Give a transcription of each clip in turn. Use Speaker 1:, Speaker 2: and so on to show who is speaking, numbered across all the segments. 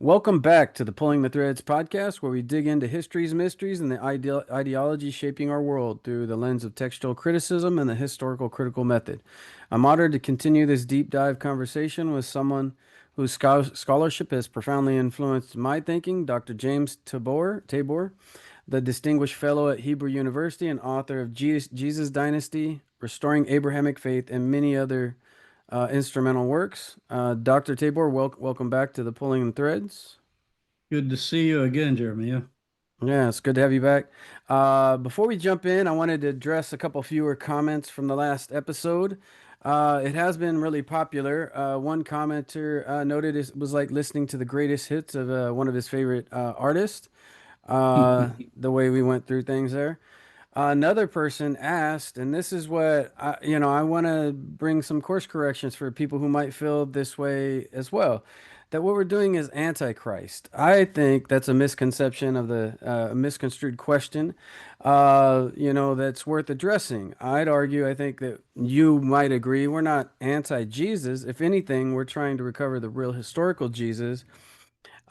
Speaker 1: Welcome back to the Pulling the Threads podcast, where we dig into history's mysteries and the ideology shaping our world through the lens of textual criticism and the historical critical method. I'm honored to continue this deep dive conversation with someone whose scholarship has profoundly influenced my thinking, Dr. James Tabor, the distinguished fellow at Hebrew University and author of Jesus Dynasty, Restoring Abrahamic Faith, and many other instrumental works. Dr. Tabor, welcome back to the Pulling the Threads.
Speaker 2: Good to see you again, Jeremiah.
Speaker 1: Yeah, it's good to have you back. Before we jump in, I wanted to address a couple fewer comments from the last episode. It has been really popular. One commenter noted it was like listening to the greatest hits of one of his favorite artists, the way we went through things there. Another person asked, and this is what I want to bring some course corrections for people who might feel this way as well, that what we're doing is antichrist. I think that's a misconception of the misconstrued question, that's worth addressing. I'd argue, I think that you might agree, we're not anti-Jesus. If anything, we're trying to recover the real historical Jesus.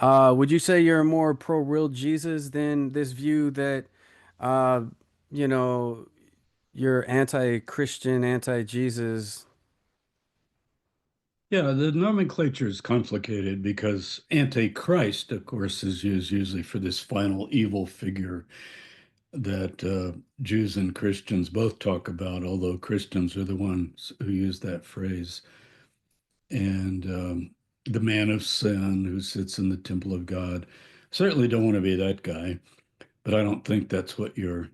Speaker 1: Would you say you're more pro-real Jesus than this view that? Uh, you know, you're anti-Christian, anti-Jesus.
Speaker 2: Yeah, the nomenclature is complicated because Antichrist, of course, is used usually for this final evil figure that Jews and Christians both talk about, although Christians are the ones who use that phrase. And the man of sin who sits in the temple of God. Certainly don't want to be that guy, but I don't think that's what your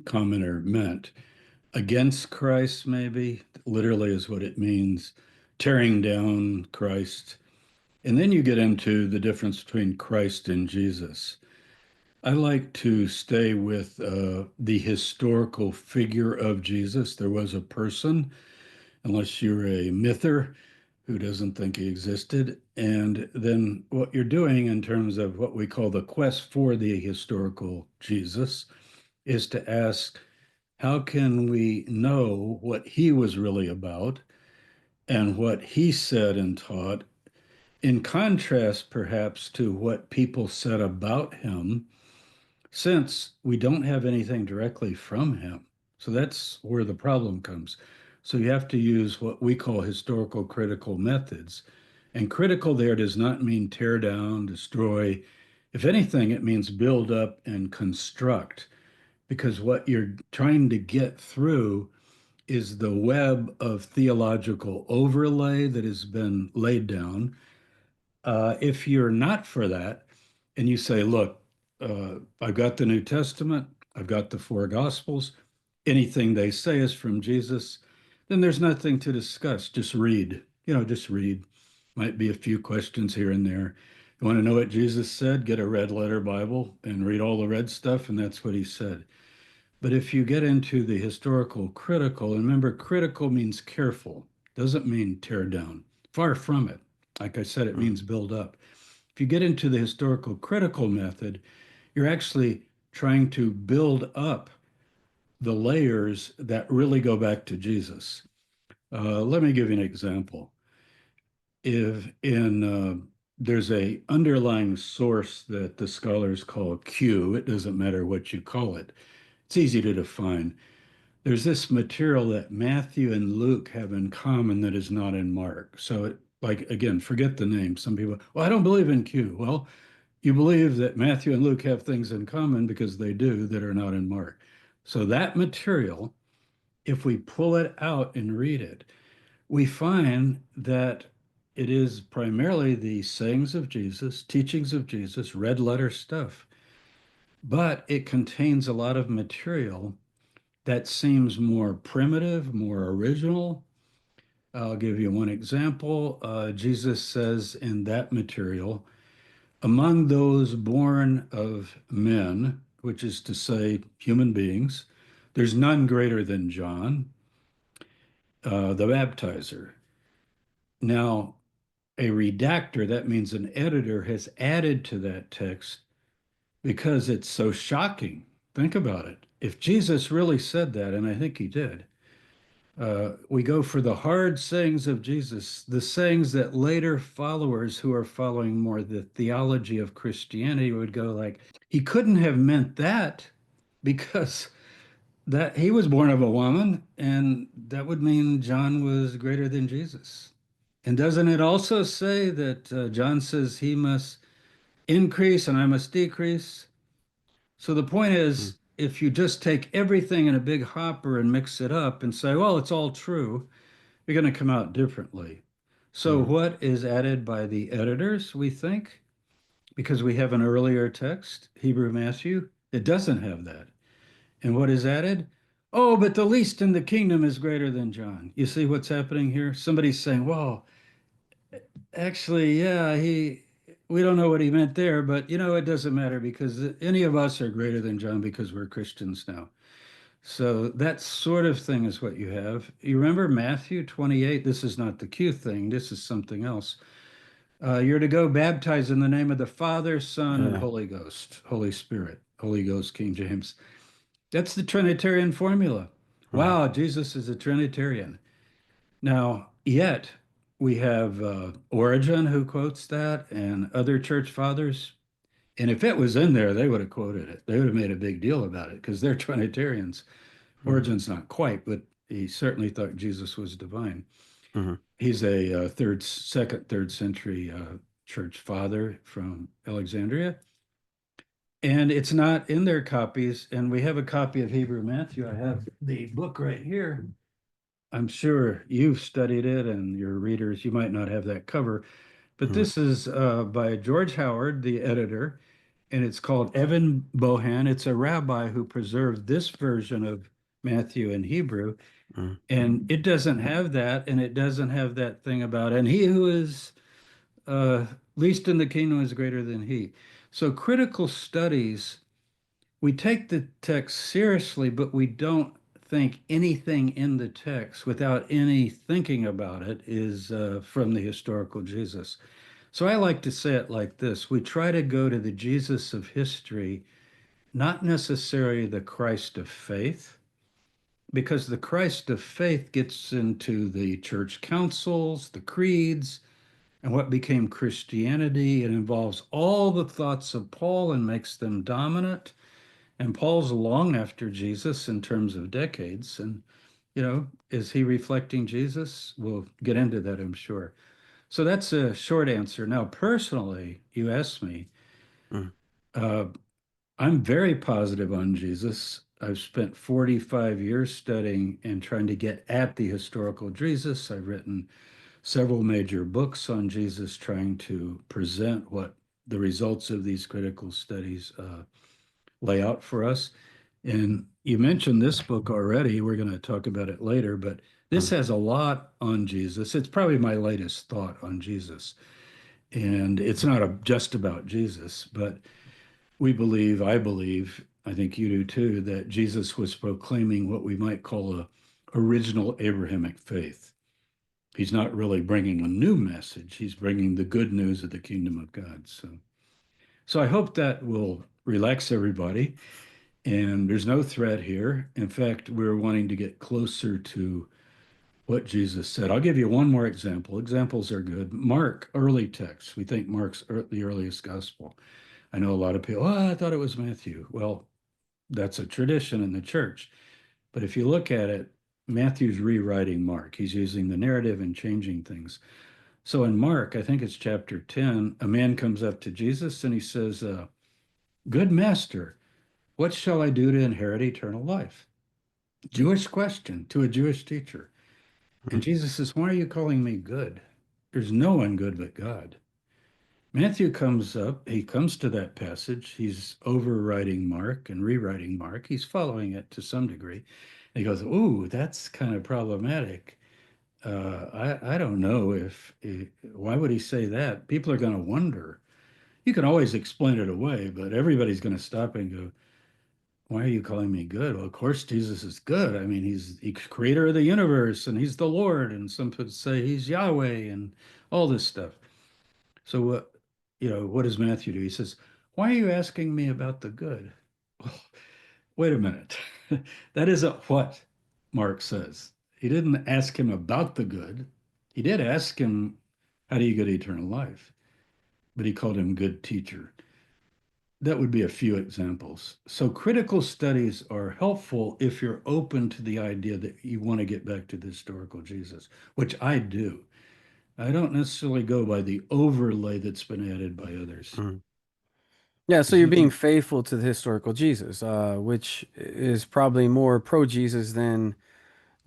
Speaker 2: commenter meant. Against Christ, maybe, literally is what it means, tearing down Christ. And then you get into the difference between Christ and Jesus. I like to stay with the historical figure of Jesus. There was a person, unless you're a myther who doesn't think he existed. And then what you're doing in terms of what we call the quest for the historical Jesus is to ask, how can we know what he was really about and what he said and taught, in contrast perhaps to what people said about him, since we don't have anything directly from him? So that's where the problem comes. So you have to use what we call historical critical methods. And critical there does not mean tear down, destroy. If anything, it means build up and construct, because what you're trying to get through is the web of theological overlay that has been laid down. If you're not for that, and you say, look, I've got the New Testament, I've got the four Gospels, anything they say is from Jesus, then there's nothing to discuss. Just read, just read. Might be a few questions here and there. You want to know what Jesus said? Get a red letter Bible and read all the red stuff, and that's what he said. But if you get into the historical critical, and remember, critical means careful, doesn't mean tear down. Far from it. Like I said, it
Speaker 1: Mm.
Speaker 2: means build up. If you get into the historical critical method, you're actually trying to build up the layers that really go back to Jesus. Let me give you an example. If in There's a underlying source that the scholars call Q. It doesn't matter what you call it. It's easy to define. There's this material that Matthew and Luke have in common that is not in Mark. So, like, again, forget the name. Some people, well, I don't believe in Q. Well, you believe that Matthew and Luke have things in common because they do that are not in Mark. So, that material, if we pull it out and read it, we find that it is primarily the sayings of Jesus, teachings of Jesus, red letter stuff, but it contains a lot of material that seems more primitive, more original. I'll give you one example. Jesus says in that material, among those born of men, which is to say, human beings, there's none greater than John, the baptizer. Now, a redactor, that means an editor, has added to that text because it's so shocking. Think about it. If Jesus really said that, and I think he did, We go for the hard sayings of Jesus, the sayings that later followers who are following more the theology of Christianity would go like, he couldn't have meant that because that he was born of a woman, and that would mean John was greater than Jesus. And doesn't it also say that John says he must increase and I must decrease? So the point
Speaker 1: Mm,
Speaker 2: is, if you just take everything in a big hopper and mix it up and say, well, it's all true, you're going to come out differently. So,
Speaker 1: mm,
Speaker 2: what is added by the editors, we think, because we have an earlier text, Hebrew Matthew, it doesn't have that. And what is added? Oh, but the least in the kingdom is greater than John. You see what's happening here? Somebody's saying, well, actually, yeah, we don't know what he meant there, but it doesn't matter because any of us are greater than John because we're Christians now. So that sort of thing is what you have. You remember Matthew 28? This is not the Q thing, this is something else. You're to go baptize in the name of the Father, Son, and
Speaker 1: yeah.
Speaker 2: Holy Ghost, Holy Spirit, Holy Ghost, King James. That's the Trinitarian formula.
Speaker 1: Uh-huh.
Speaker 2: Wow, Jesus is a Trinitarian. Now, yet we have Origen who quotes that and other church fathers. And if it was in there, they would have quoted it. They would have made a big deal about it because they're Trinitarians.
Speaker 1: Mm,
Speaker 2: Origen's not quite, but he certainly thought Jesus was divine.
Speaker 1: mm,
Speaker 2: He's a second, third century church father from Alexandria. And it's not in their copies. And we have a copy of Hebrew Matthew. I have the book right here. I'm sure you've studied it and your readers, you might not have that cover, but
Speaker 1: mm,
Speaker 2: this is by George Howard, the editor, and it's called Evan Bohan. It's a rabbi who preserved this version of Matthew in Hebrew,
Speaker 1: mm,
Speaker 2: and it doesn't have that, and it doesn't have that thing about, and he who is least in the kingdom is greater than he. So critical studies, we take the text seriously, but we don't think anything in the text without any thinking about it is from the historical Jesus. So I like to say it like this: we try to go to the Jesus of history, not necessarily the Christ of faith, because the Christ of faith gets into the church councils, the creeds, and what became Christianity. It involves all the thoughts of Paul and makes them dominant. And Paul's long after Jesus in terms of decades. And, is he reflecting Jesus? We'll get into that, I'm sure. So that's a short answer. Now, personally, you asked me,
Speaker 1: mm,
Speaker 2: uh, I'm very positive on Jesus. I've spent 45 years studying and trying to get at the historical Jesus. I've written several major books on Jesus, trying to present what the results of these critical studies lay out for us. And you mentioned this book already. We're going to talk about it later, but this
Speaker 1: mm,
Speaker 2: has a lot on Jesus. It's probably my latest thought on Jesus. And it's not just about Jesus, but I believe, I think you do too, that Jesus was proclaiming what we might call a original Abrahamic faith. He's not really bringing a new message. He's bringing the good news of the kingdom of God. So I hope that will relax everybody. And there's no threat here. In fact, we're wanting to get closer to what Jesus said. I'll give you one more example. Examples are good. Mark, early text. We think Mark's the earliest gospel. I know a lot of people, oh, I thought it was Matthew. Well, that's a tradition in the church. But if you look at it, Matthew's rewriting Mark. He's using the narrative and changing things. So in Mark, I think it's chapter 10, a man comes up to Jesus and he says, good master, what shall I do to inherit eternal life? Jewish question to a Jewish teacher. And
Speaker 1: mm,
Speaker 2: Jesus says, why are you calling me good? There's no one good but God. Matthew comes up, he comes to that passage. He's overwriting Mark and rewriting Mark. He's following it to some degree. And he goes, ooh, that's kind of problematic. I don't know why would he say that? People are going to wonder. You can always explain it away, but everybody's going to stop and go, why are you calling me good? Well, of course, Jesus is good. I mean, he's the creator of the universe and he's the Lord. And some people say he's Yahweh and all this stuff. So what does Matthew do? He says, why are you asking me about the good? Well, wait a minute. That isn't what Mark says. He didn't ask him about the good. He did ask him, how do you get eternal life? But he called him good teacher. That would be a few examples. So critical studies are helpful if you're open to the idea that you want to get back to the historical Jesus, which I do. I don't necessarily go by the overlay that's been added by others.
Speaker 1: Mhm. Yeah, so
Speaker 2: Is
Speaker 1: you're
Speaker 2: it
Speaker 1: being faithful to the historical Jesus, which is probably more pro Jesus than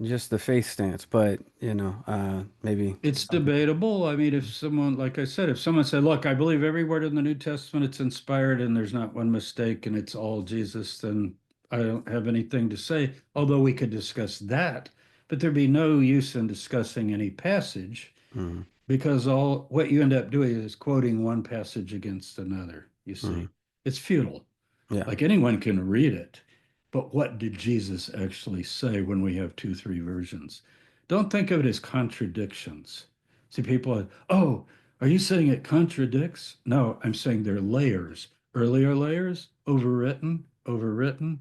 Speaker 1: just the faith stance. But maybe
Speaker 2: It's
Speaker 1: some people.
Speaker 2: debatable. I mean, if someone, like I said, if someone said, look, I believe every word in the New Testament, it's inspired and there's not one mistake and it's all Jesus, then I don't have anything to say, although we could discuss that. But there'd be no use in discussing any passage
Speaker 1: Mhm,
Speaker 2: because all what you end up doing is quoting one passage against another, you
Speaker 1: mhm.
Speaker 2: see. It's futile.
Speaker 1: Yeah,
Speaker 2: Like anyone can read it, but what did Jesus actually say when we have two, three versions? Don't think of it as contradictions. See, people are, oh, are you saying it contradicts? No, I'm saying they're layers, earlier layers, overwritten, overwritten.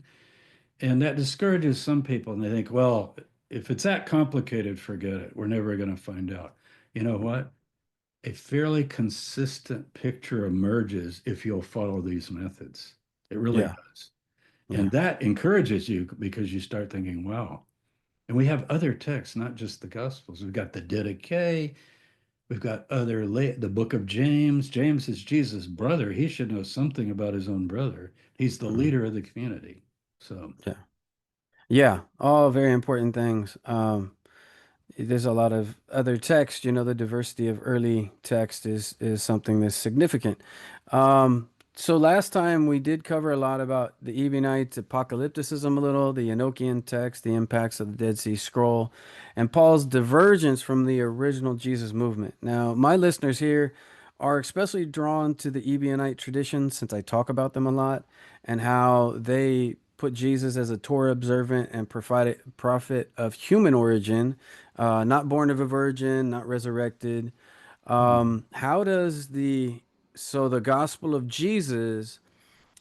Speaker 2: And that discourages some people. And they think, well, if it's that complicated, forget it. We're never going to find out. You know what? A fairly consistent picture emerges if you'll follow these methods. It really
Speaker 1: yeah,
Speaker 2: does.
Speaker 1: yeah.
Speaker 2: And that encourages you because you start thinking, wow. And we have other texts, not just the Gospels. We've got the Didache. We've got the book of James. James is Jesus' brother. He should know something about his own brother. He's the
Speaker 1: Mhm.
Speaker 2: leader of the community. So,
Speaker 1: Yeah, yeah. All very important things. There's a lot of other text, the diversity of early text is something that's significant. So last time we did cover a lot about the Ebionite apocalypticism a little, the Enochian text, the impacts of the Dead Sea Scroll, and Paul's divergence from the original Jesus movement. Now, my listeners here are especially drawn to the Ebionite tradition since I talk about them a lot and how they put Jesus as a Torah observant and prophet of human origin, not born of a virgin, not resurrected. How does the gospel of Jesus,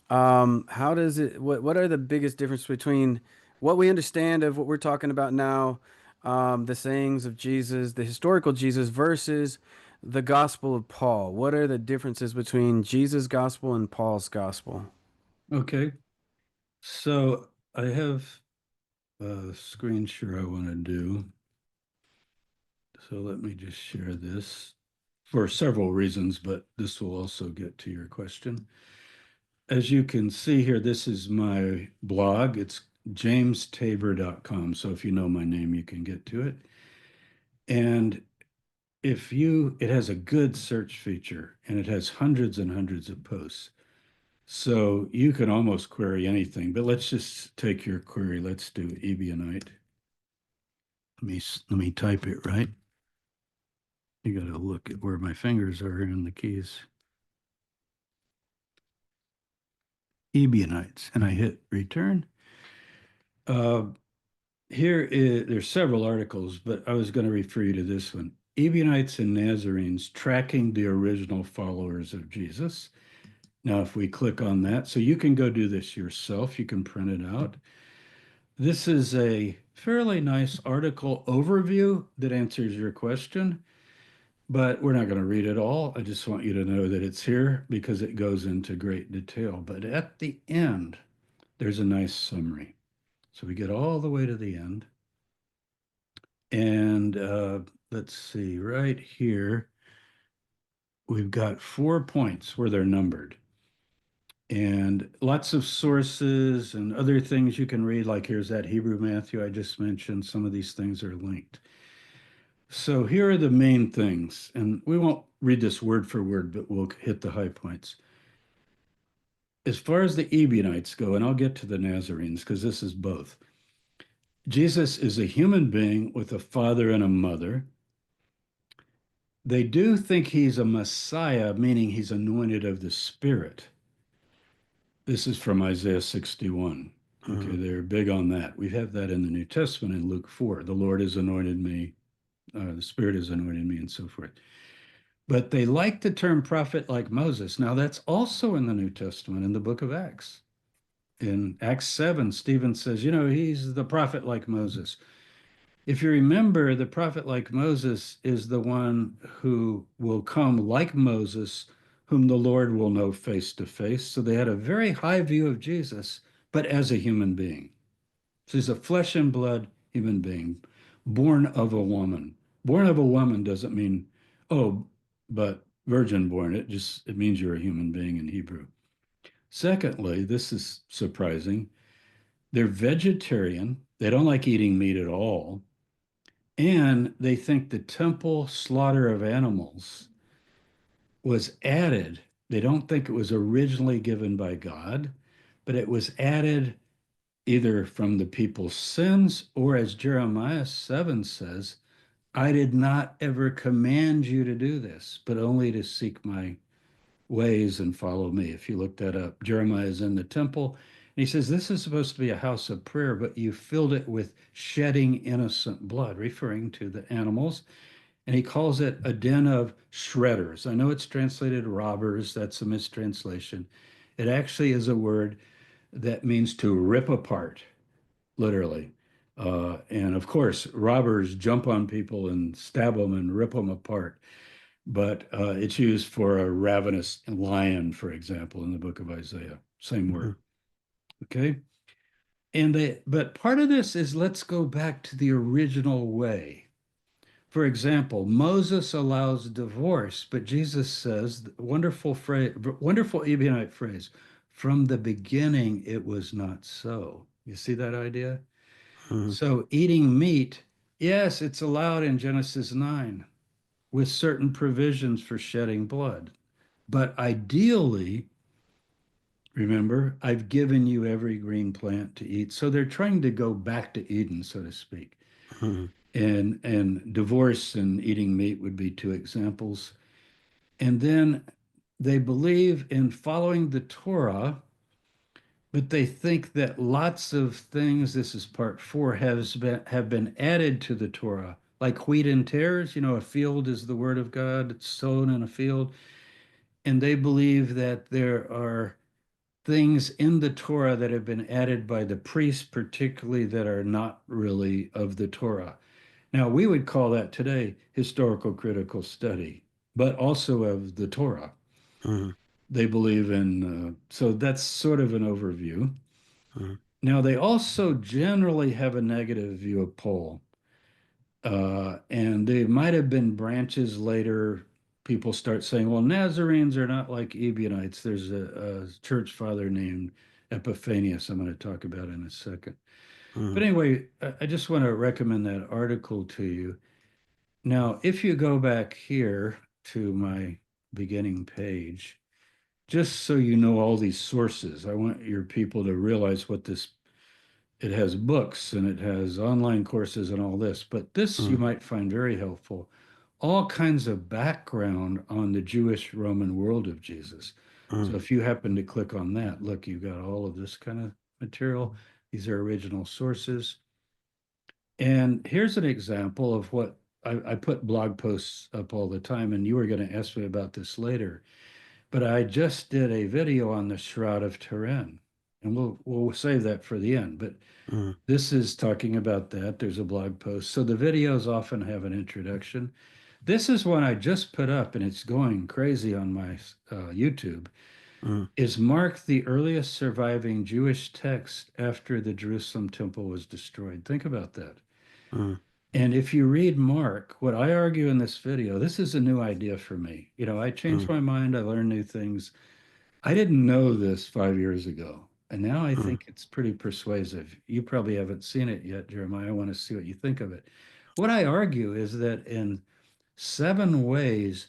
Speaker 1: how does it, what are the biggest difference between what we understand of what we're talking about now, the sayings of Jesus, the historical Jesus versus the gospel of Paul? What are the differences between Jesus' gospel and Paul's gospel?
Speaker 2: okay. So I have a screen share I want to do. So let me just share this for several reasons, but this will also get to your question. As you can see here, this is my blog. It's jamestabor.com. So if you know my name, you can get to it. And it has a good search feature and it has hundreds and hundreds of posts. So you can almost query anything, but let's just take your query. Let's do Ebionite. Let me type it right. You got to look at where my fingers are in the keys. Ebionites, and I hit return. Uh, there's several articles, but I was going to refer you to this one. Ebionites and Nazarenes tracking the original followers of Jesus. Now, if we click on that, so you can go do this yourself, you can print it out. This is a fairly nice article overview that answers your question, but we're not going to read it all. I just want you to know that it's here because it goes into great detail. But at the end, there's a nice summary. So we get all the way to the end. And let's see, right here, we've got 4 points where they're numbered. And lots of sources and other things you can read, like here's that Hebrew Matthew I just mentioned. Some of these things are linked. So here are the main things, and we won't read this word for word, but we'll hit the high points. As far as the Ebionites go, and I'll get to the Nazarenes because this is both. Jesus is a human being with a father and a mother. They do think he's a Messiah, meaning he's anointed of the Spirit. This is from Isaiah 61. Okay,
Speaker 1: Mhm.
Speaker 2: they're big on that. We have that in the New Testament in Luke 4. The Lord has anointed me, the Spirit has anointed me, and so forth. But they like the term prophet like Moses. Now, that's also in the New Testament in the book of Acts. In Acts 7, Stephen says, he's the prophet like Moses. If you remember, the prophet like Moses is the one who will come like Moses, whom the Lord will know face to face. So they had a very high view of Jesus, but as a human being. So he's a flesh and blood human being, born of a woman. Born of a woman doesn't mean, oh, but virgin born. It means you're a human being in Hebrew. Secondly, this is surprising. They're vegetarian. They don't like eating meat at all. And they think the temple slaughter of animals was added. They don't think it was originally given by God, but it was added either from the people's sins or, as Jeremiah 7 says, I did not ever command you to do this, but only to seek my ways and follow me. If you look that up, Jeremiah is in the temple. And he says, this is supposed to be a house of prayer, but you filled it with shedding innocent blood, referring to the animals. And he calls it a den of shredders. I know it's translated robbers. That's a mistranslation. It actually is a word that means to rip apart, literally. And of course, robbers jump on people and stab them and rip them apart. But it's used for a ravenous lion, for example, in the book of Isaiah. Same
Speaker 1: Mhm.
Speaker 2: word. Okay. But part of this is let's go back to the original way. For example, Moses allows divorce, but Jesus says, wonderful phrase, wonderful Ebionite phrase, from the beginning it was not so. You see that idea?
Speaker 1: Mhm.
Speaker 2: So eating meat, yes, it's allowed in Genesis 9 with certain provisions for shedding blood. But ideally, remember, I've given you every green plant to eat. So they're trying to go back to Eden, so to speak.
Speaker 1: Mhm.
Speaker 2: And divorce and eating meat would be two examples. And then they believe in following the Torah, but they think that lots of things, this is part four, have been added to the Torah, like wheat and tares. You know, a field is the word of God, it's sown in a field. And they believe that there are things in the Torah that have been added by the priests, particularly that are not really of the Torah. Now, we would call that today historical critical study, but also of the Torah.
Speaker 1: Mhm.
Speaker 2: They believe in, so that's sort of an overview.
Speaker 1: Mhm.
Speaker 2: Now, they also generally have a negative view of Paul. And they might have been branches later. People start saying, well, Nazarenes are not like Ebionites. There's a church father named Epiphanius, I'm going to talk about in a second. But
Speaker 1: Mhm.
Speaker 2: anyway, I just want to recommend that article to you. Now, if you go back here to my beginning page, just so you know all these sources, I want your people to realize what this, it has books and it has online courses and all this, but this you
Speaker 1: Mhm.
Speaker 2: might find very helpful. All kinds of background on the Jewish Roman world of Jesus. So
Speaker 1: Mhm.
Speaker 2: if you happen to click on that, look, you've got all of this kind of material. These are original sources. And here's an example of what I put blog posts up all the time, and you were going to ask me about this later. But I just did a video on the Shroud of Turin, and we'll save that for the end. But
Speaker 1: Mhm.
Speaker 2: this is talking about that. There's a blog post. So the videos often have an introduction. This is one I just put up, and it's going crazy on my YouTube.
Speaker 1: Mhm.
Speaker 2: Is Mark the earliest surviving Jewish text after the Jerusalem temple was destroyed? Think about that.
Speaker 1: Mhm.
Speaker 2: And if you read Mark, what I argue in this video, this is a new idea for me. You know, I changed
Speaker 1: Mhm.
Speaker 2: my mind, I learned new things. I didn't know this 5 years ago. And now I
Speaker 1: Mhm.
Speaker 2: think it's pretty persuasive. You probably haven't seen it yet, Jeremiah. I want to see what you think of it. What I argue is that in 7 ways,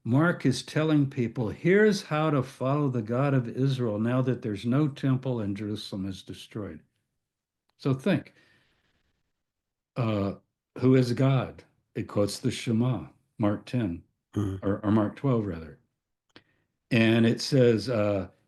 Speaker 2: Mark is telling people here's how to follow the God of Israel now that there's no temple and Jerusalem is destroyed. So think, uh, who is God? It quotes the Shema, Mark 10,
Speaker 1: Mhm.
Speaker 2: or Mark 12, rather. And it says,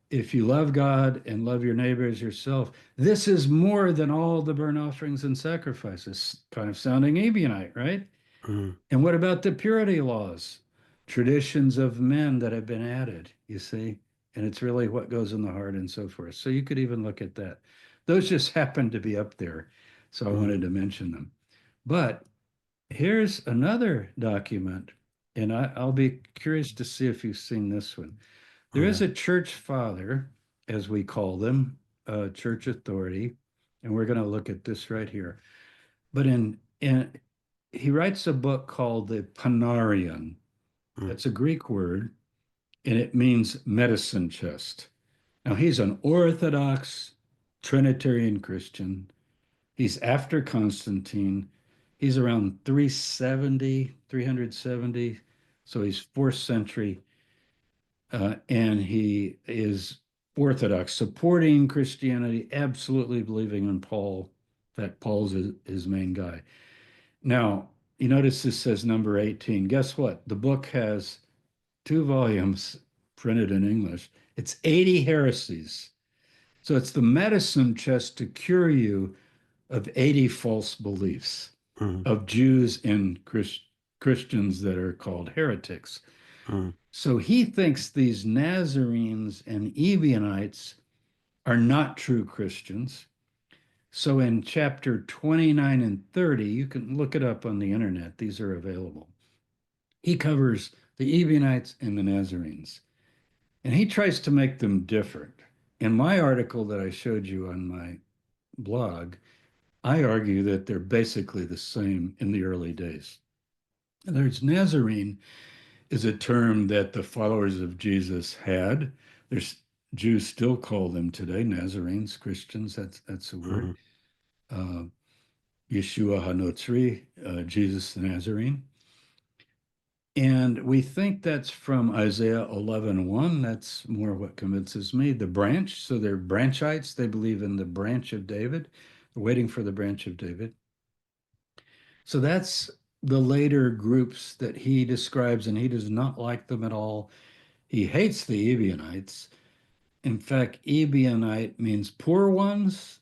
Speaker 2: if you love God and love your neighbor as yourself, this is more than all the burnt offerings and sacrifices. Kind of sounding Ebionite, right?
Speaker 1: Mhm.
Speaker 2: And what about the purity laws? Traditions of men that have been added, you see? And it's really what goes in the heart and so forth. So you could even look at that. Those just happen to be up there. So I
Speaker 1: Mhm.
Speaker 2: wanted to mention them. But here's another document, and I'll be curious to see if you've seen this one. There is
Speaker 1: Okay.
Speaker 2: a church father, as we call them, a church authority, and we're going to look at this right here. But in he writes a book called the Panarion.
Speaker 1: Mm,
Speaker 2: That's a Greek word, and it means medicine chest. Now he's an Orthodox Trinitarian Christian. He's after Constantine. He's around 370, 370. So he's fourth century. And he is Orthodox, supporting Christianity, absolutely believing in Paul. In fact, Paul's his main guy. Now, you notice this says number 18. Guess what? The book has two volumes printed in English. It's 80 heresies. So it's the medicine chest to cure you of 80 false beliefs
Speaker 1: mm,
Speaker 2: of Jews and Christians that are called heretics.
Speaker 1: mm,
Speaker 2: So he thinks these Nazarenes and Ebionites are not true Christians. So in chapter 29 and 30, you can look it up on the internet, these are available. He covers the Ebionites and the Nazarenes, and he tries to make them different. In my article that I showed you on my blog, I argue that they're basically the same in the early days. There's Nazarene is a term that the followers of Jesus had. There's Jews still call them today Nazarenes, Christians. That's a word.
Speaker 1: mm.
Speaker 2: Uh, Yeshua HaNotzri, Jesus the Nazarene. And we think that's from Isaiah 11:1. That's more what convinces me. The branch, so they're branchites. They believe in the branch of David, they're waiting for the branch of David. So that's the later groups that he describes, and he does not like them at all. He hates the Ebionites. In fact, Ebionite means poor ones.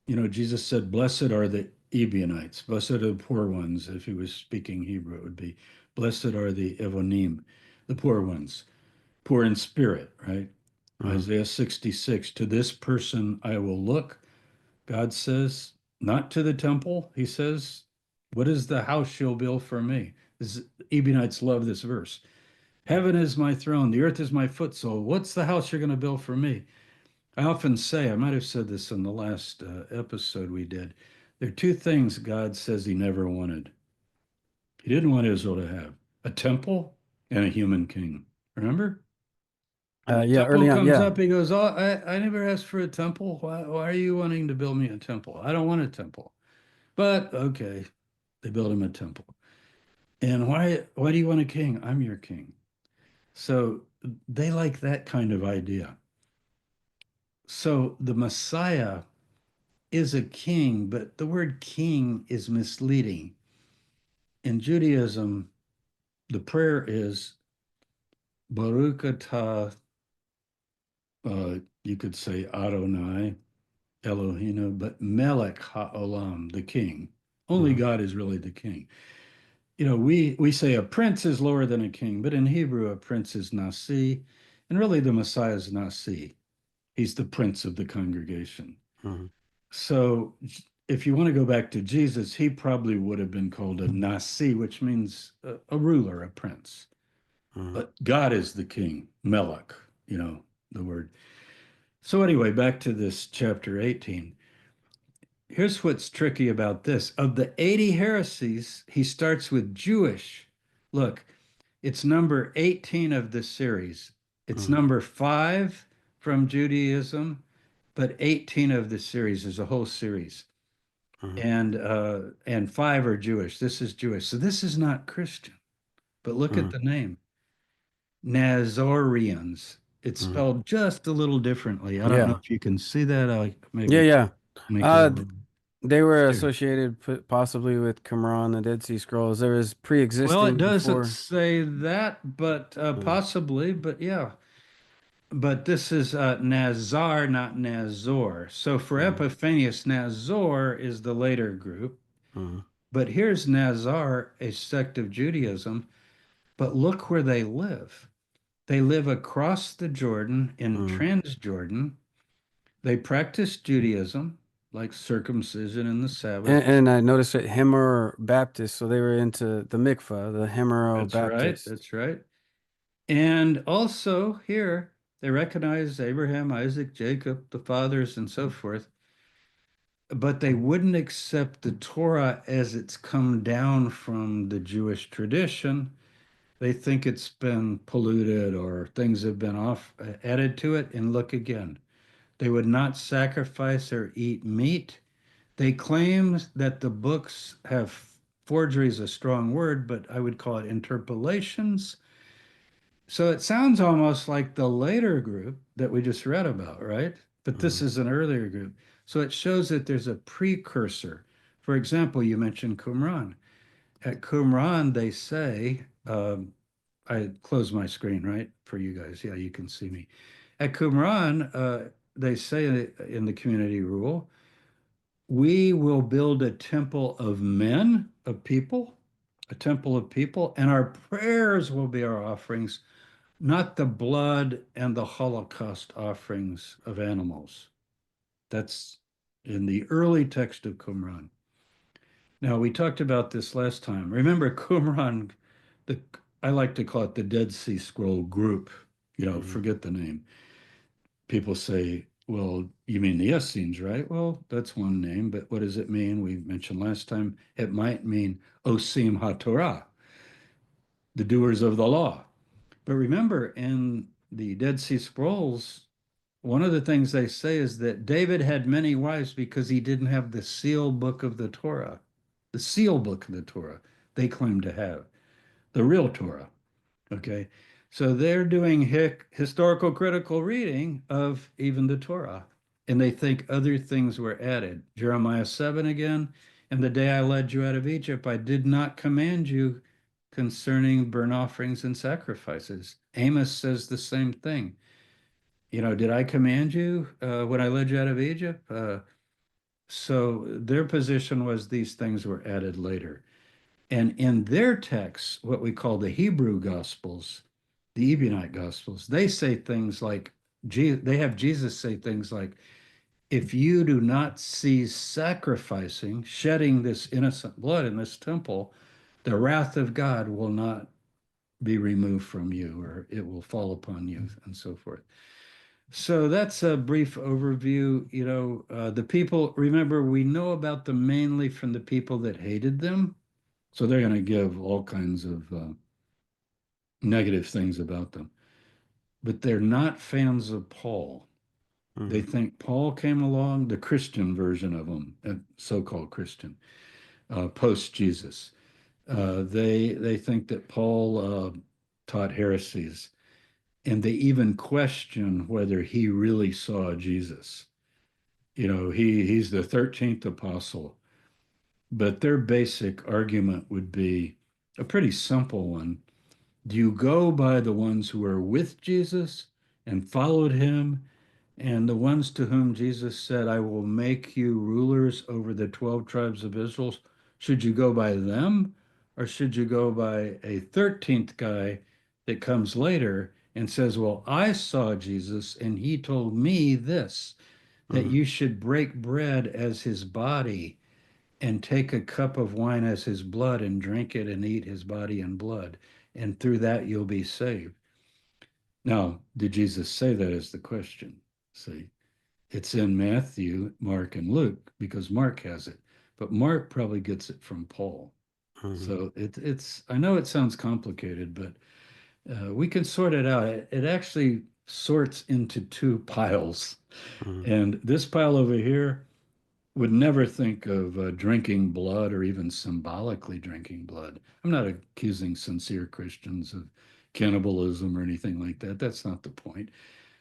Speaker 2: You know, Jesus said, Blessed are the Ebionites, blessed are the poor ones. If he was speaking Hebrew, it would be, Blessed are the Evonim, the poor ones, poor in spirit, right?
Speaker 1: Mm,
Speaker 2: Isaiah 66, to this person I will look. God says, not to the temple. He says, what is the house you'll build for me? This, Ebionites love this verse. Heaven is my throne, the earth is my footstool. What's the house you're going to build for me? I often say, I might have said this in the last episode we did. There are two things God says he never wanted. He didn't want Israel to have a temple and a human king. Remember? When the
Speaker 1: yeah,
Speaker 2: temple
Speaker 1: early on,
Speaker 2: comes
Speaker 1: yeah.
Speaker 2: up, he goes, Oh, I never asked for a temple. Why are you wanting to build me a temple? I don't want a temple. But okay, they built him a temple. And why do you want a king? I'm your king. So they like that kind of idea. So the Messiah is a king, but the word king is misleading. In Judaism, the prayer is Baruch atah, you could say Adonai, Eloheinu, but Melech HaOlam, the king. Only
Speaker 1: Mm,
Speaker 2: God is really the king. You know, we say a prince is lower than a king, but in Hebrew, a prince is Nasi, and really the Messiah is Nasi. He's the prince of the congregation.
Speaker 1: mm,
Speaker 2: So if you want to go back to Jesus, he probably would have been called a Nasi, which means a ruler, a prince.
Speaker 1: mm,
Speaker 2: But God is the king, Melech, you know, the word. So anyway, back to this chapter 18. Here's what's tricky about this. Of the 80 heresies, he starts with Jewish. Look, it's number 18 of this series. It's
Speaker 1: mm,
Speaker 2: number 5 from Judaism, but 18 of the series is a whole series.
Speaker 1: mm,
Speaker 2: And 5 are Jewish. This is Jewish. So this is not Christian. But look at
Speaker 1: mm,
Speaker 2: the name. Nazoreans. It's
Speaker 1: mm.
Speaker 2: spelled just a little differently. I don't know
Speaker 1: Yeah.
Speaker 2: if you can see that. I
Speaker 1: Yeah,
Speaker 2: maybe
Speaker 1: yeah.
Speaker 2: make it a
Speaker 1: Uh,
Speaker 2: little
Speaker 1: they were
Speaker 2: clear.
Speaker 1: associated possibly with Qumran, the Dead Sea Scrolls. There was
Speaker 2: Well, it
Speaker 1: pre-existing
Speaker 2: doesn't
Speaker 1: before.
Speaker 2: say that, but
Speaker 1: Mm,
Speaker 2: possibly, but yeah. But this is Nazar, not Nazor. So for
Speaker 1: mm,
Speaker 2: Epiphanius, Nazor is the later group.
Speaker 1: mm,
Speaker 2: But here's Nazar, a sect of Judaism. But look where they live. They live across the Jordan in
Speaker 1: mm,
Speaker 2: Transjordan. They practice Judaism. like circumcision and the
Speaker 1: And,
Speaker 2: Sabbath.
Speaker 1: and I noticed that Hemmer Baptist, so they were into the mikvah, the Hemero
Speaker 2: That's right.
Speaker 1: Baptist.
Speaker 2: That's right. And also here, they recognize Abraham, Isaac, Jacob, the fathers, and so forth, but they wouldn't accept the Torah as it's come down from the Jewish tradition. They think it's been polluted or things have been off added to it. And look again, they would not sacrifice or eat meat. They claim that the books have forgery is a strong word, but I would call it interpolations. So it sounds almost like the later group that we just read about, right? But this
Speaker 1: Mhm.
Speaker 2: is an earlier group. So it shows that there's a precursor. For example, you mentioned Qumran. At Qumran, they say, I close my screen, right? For you guys. Yeah, you can see me. At Qumran, they say in the community rule, we will build a temple of men, of people, a temple of people, and our prayers will be our offerings, not the blood and the Holocaust offerings of animals. That's in the early text of Qumran. Now, we talked about this last time. Remember, Qumran, the I like to call it the Dead Sea Scroll group.
Speaker 1: Mhm.
Speaker 2: Forget the name. People say, well, you mean the Essenes, right? Well, that's one name, but what does it mean? We mentioned last time it might mean Osim HaTorah, the doers of the law. But remember, in the Dead Sea Scrolls, one of the things they say is that David had many wives because he didn't have the seal book of the Torah, the seal book of the Torah they claim to have, the real Torah. Okay. So they're doing historical critical reading of even the Torah, and they think other things were added. Jeremiah 7 again, and the day I led you out of Egypt, I did not command you concerning burnt offerings and sacrifices. Amos says the same thing. Did I command you when I led you out of Egypt? So their position was these things were added later. And in their texts, what we call the Hebrew Gospels, the Ebionite Gospels, they say things like, they have Jesus say things like, if you do not cease sacrificing, shedding this innocent blood in this temple, the wrath of God will not be removed from you, or it will fall upon you, and so forth. So that's a brief overview. The people, remember, we know about them mainly from the people that hated them. So they're going to give all kinds of negative things about them. But they're not fans of Paul. They
Speaker 1: Mhm.
Speaker 2: think Paul came along, the Christian version of them, so-called Christian, post Jesus.
Speaker 1: Mhm.
Speaker 2: They think that Paul taught heresies, and they even question whether he really saw Jesus. He's the 13th apostle, but their basic argument would be a pretty simple one. Do you go by the ones who are with Jesus and followed him, and the ones to whom Jesus said, I will make you rulers over the 12 tribes of Israel? Should you go by them, or should you go by a 13th guy that comes later and says, well, I saw Jesus and he told me this, that
Speaker 1: Mhm.
Speaker 2: you should break bread as his body and take a cup of wine as his blood and drink it and eat his body and blood. And through that, you'll be saved. Now, did Jesus say that is the question? See, it's in Matthew, Mark, and Luke because Mark has it, but Mark probably gets it from Paul.
Speaker 1: Mhm.
Speaker 2: So I know it sounds complicated, but we can sort it out. It actually sorts into two piles.
Speaker 1: Mhm.
Speaker 2: And this pile over here would never think of drinking blood or even symbolically drinking blood. I'm not accusing sincere Christians of cannibalism or anything like that. That's not the point.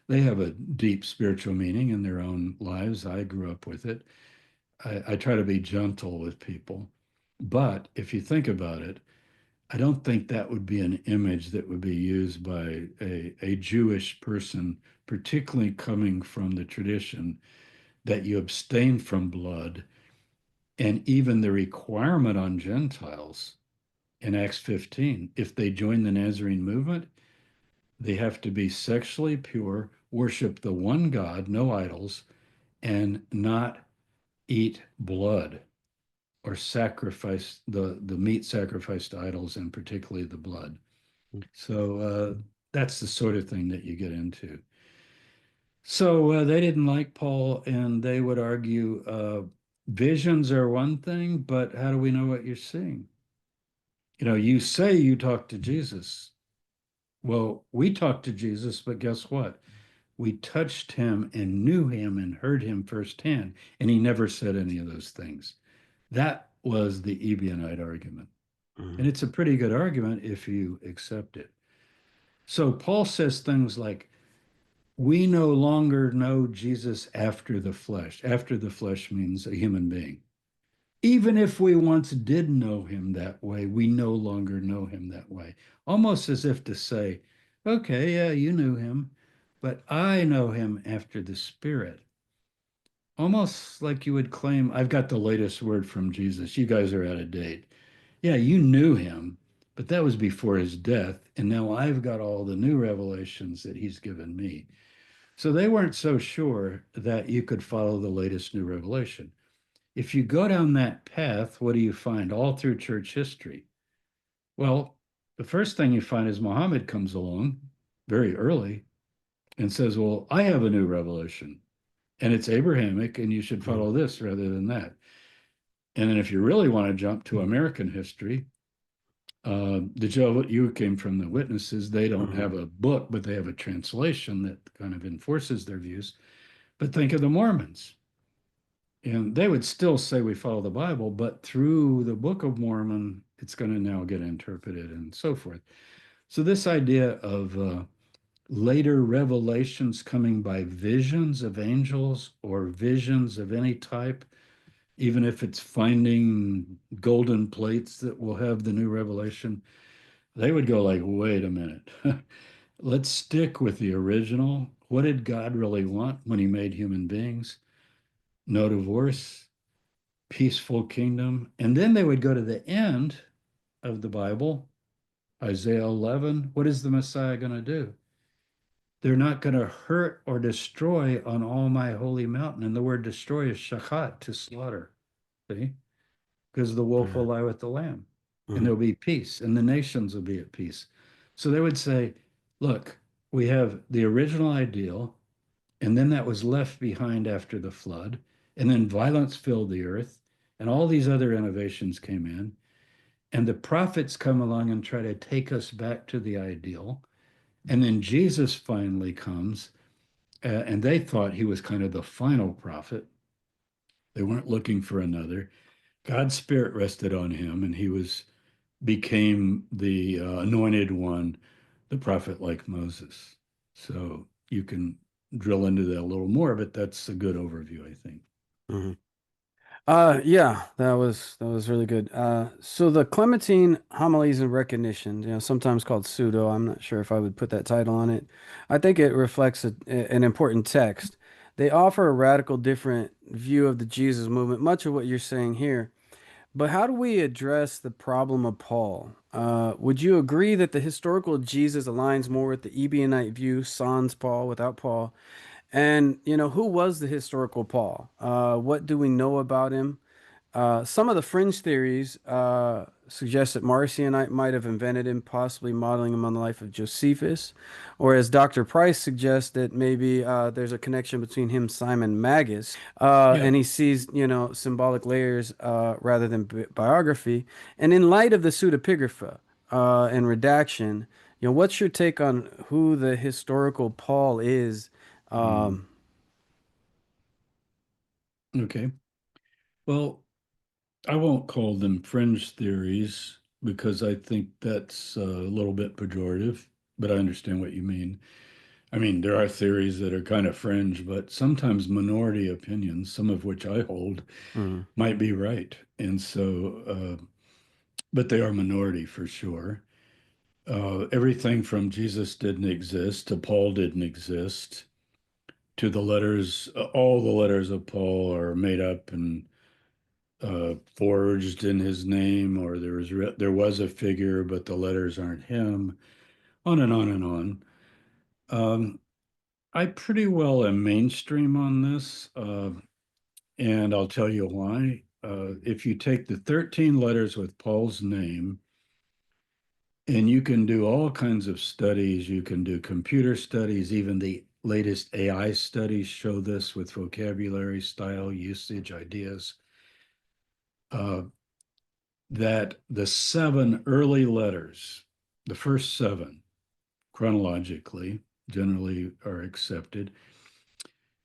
Speaker 2: They have a deep spiritual meaning in their own lives. I grew up with it. I try to be gentle with people. But if you think about it, I don't think that would be an image that would be used by a Jewish person, particularly coming from the tradition that you abstain from blood, and even the requirement on Gentiles in Acts 15, if they join the Nazarene movement, they have to be sexually pure, worship the one God, no idols, and not eat blood or sacrifice the meat sacrificed to idols, and particularly the blood. So that's the sort of thing that you get into. So they didn't like Paul, and they would argue visions are one thing, but how do we know what you're seeing? You know, you say you talk to Jesus. Well, we talked to Jesus, but guess what? We touched him and knew him and heard him firsthand, and he never said any of those things. That was the Ebionite argument.
Speaker 1: Mhm.
Speaker 2: And it's a pretty good argument if you accept it. So Paul says things like, we no longer know Jesus after the flesh. After the flesh means a human being. Even if we once did know him that way, we no longer know him that way. Almost as if to say, okay, yeah, you knew him, but I know him after the Spirit. Almost like you would claim, I've got the latest word from Jesus. You guys are out of date. Yeah, you knew him, but that was before his death. And now I've got all the new revelations that he's given me. So they weren't so sure that you could follow the latest new revelation. If you go down that path, what do you find all through church history? Well, the first thing you find is Muhammad comes along very early and says, well, I have a new revelation and it's Abrahamic and you should
Speaker 1: Mhm.
Speaker 2: follow this rather than that. And then if you really want to jump to American history, the Jehovah, you came from the Witnesses. They don't
Speaker 1: Mhm.
Speaker 2: have a book, but they have a translation that kind of enforces their views. But think of the Mormons. And they would still say we follow the Bible, but through the Book of Mormon, it's going to now get interpreted and so forth. So, this idea of later revelations coming by visions of angels or visions of any type, even if it's finding golden plates that will have the new revelation, they would go like, wait a minute. Let's stick with the original. What did God really want when he made human beings? No divorce, peaceful kingdom. And then they would go to the end of the Bible, Isaiah 11. What is the Messiah going to do? They're not going to hurt or destroy on all my holy mountain. And the word destroy is shachat, to slaughter. See? Because the wolf will
Speaker 1: Mhm.
Speaker 2: lie with the lamb and
Speaker 1: Mhm.
Speaker 2: there'll be peace and the nations will be at peace. So they would say, look, we have the original ideal, and then that was left behind after the flood, and then violence filled the earth, and all these other innovations came in, and the prophets come along and try to take us back to the ideal. And then Jesus finally comes, and they thought he was kind of the final prophet. They weren't looking for another. God's spirit rested on him, and he was became the anointed one, the prophet like Moses. So you can drill into that a little more, but that's a good overview, I think.
Speaker 1: Mhm. Yeah, that was really good. So the Clementine homilies and recognition, sometimes called pseudo. I'm not sure if I would put that title on it. I think it reflects an important text. They offer a radical different view of the Jesus movement, much of what you're saying here. But how do we address the problem of Paul? Would you agree that the historical Jesus aligns more with the Ebionite view, sans Paul, without Paul? And, who was the historical Paul? What do we know about him? Some of the fringe theories suggest that Marcionite might have invented him, possibly modeling him on the life of Josephus. Or as Dr. Price suggests, that maybe there's a connection between him, Simon Magus,
Speaker 2: Yeah.
Speaker 1: and he sees, symbolic layers rather than biography. And in light of the pseudepigrapha and redaction, what's your take on who the historical Paul is?
Speaker 2: Mm,
Speaker 1: Um,
Speaker 2: okay. Well, I won't call them fringe theories because I think that's a little bit pejorative, but I understand what you mean. I mean, there are theories that are kind of fringe, but sometimes minority opinions, some of which I hold,
Speaker 1: mm,
Speaker 2: might be right. And so, but they are minority for sure. Everything from Jesus didn't exist to Paul didn't exist to the letters, all the letters of Paul are made up and forged in his name, or there was a figure, but the letters aren't him. On and on and on. Um, I pretty well am mainstream on this. And I'll tell you why. If you take the 13 letters with Paul's name, and you can do all kinds of studies, you can do computer studies, even the latest AI studies show this with vocabulary, style, usage, ideas, uh, that the seven early letters, the first seven chronologically, generally are accepted.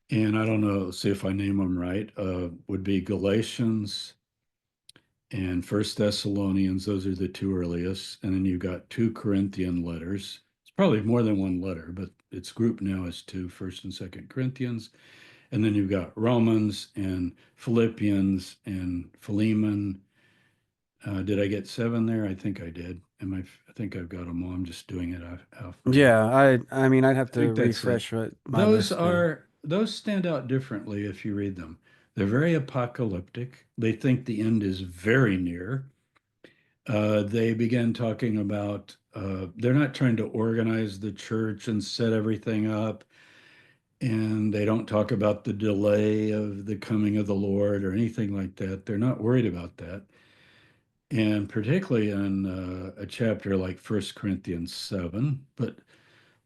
Speaker 2: And I don't know, see if I name them right, would be Galatians and First Thessalonians. Those are the two earliest. And then you've got two Corinthian letters. It's probably more than one letter, but it's grouped now as two, First and Second Corinthians. And then you've got Romans and Philippians and Philemon. Did I get seven there? I think I did. I think I've got them all. I'm just doing it off my.
Speaker 1: Yeah, I mean, I'd have
Speaker 2: I
Speaker 1: to
Speaker 2: think that's it.
Speaker 1: refresh my list there.
Speaker 2: Those stand out differently if you read them. They're very apocalyptic. They think the end is very near. They begin talking about they're not trying to organize the church and set everything up, and they don't talk about the delay of the coming of the Lord or anything like that. They're not worried about that. And particularly in a chapter like First Corinthians 7, but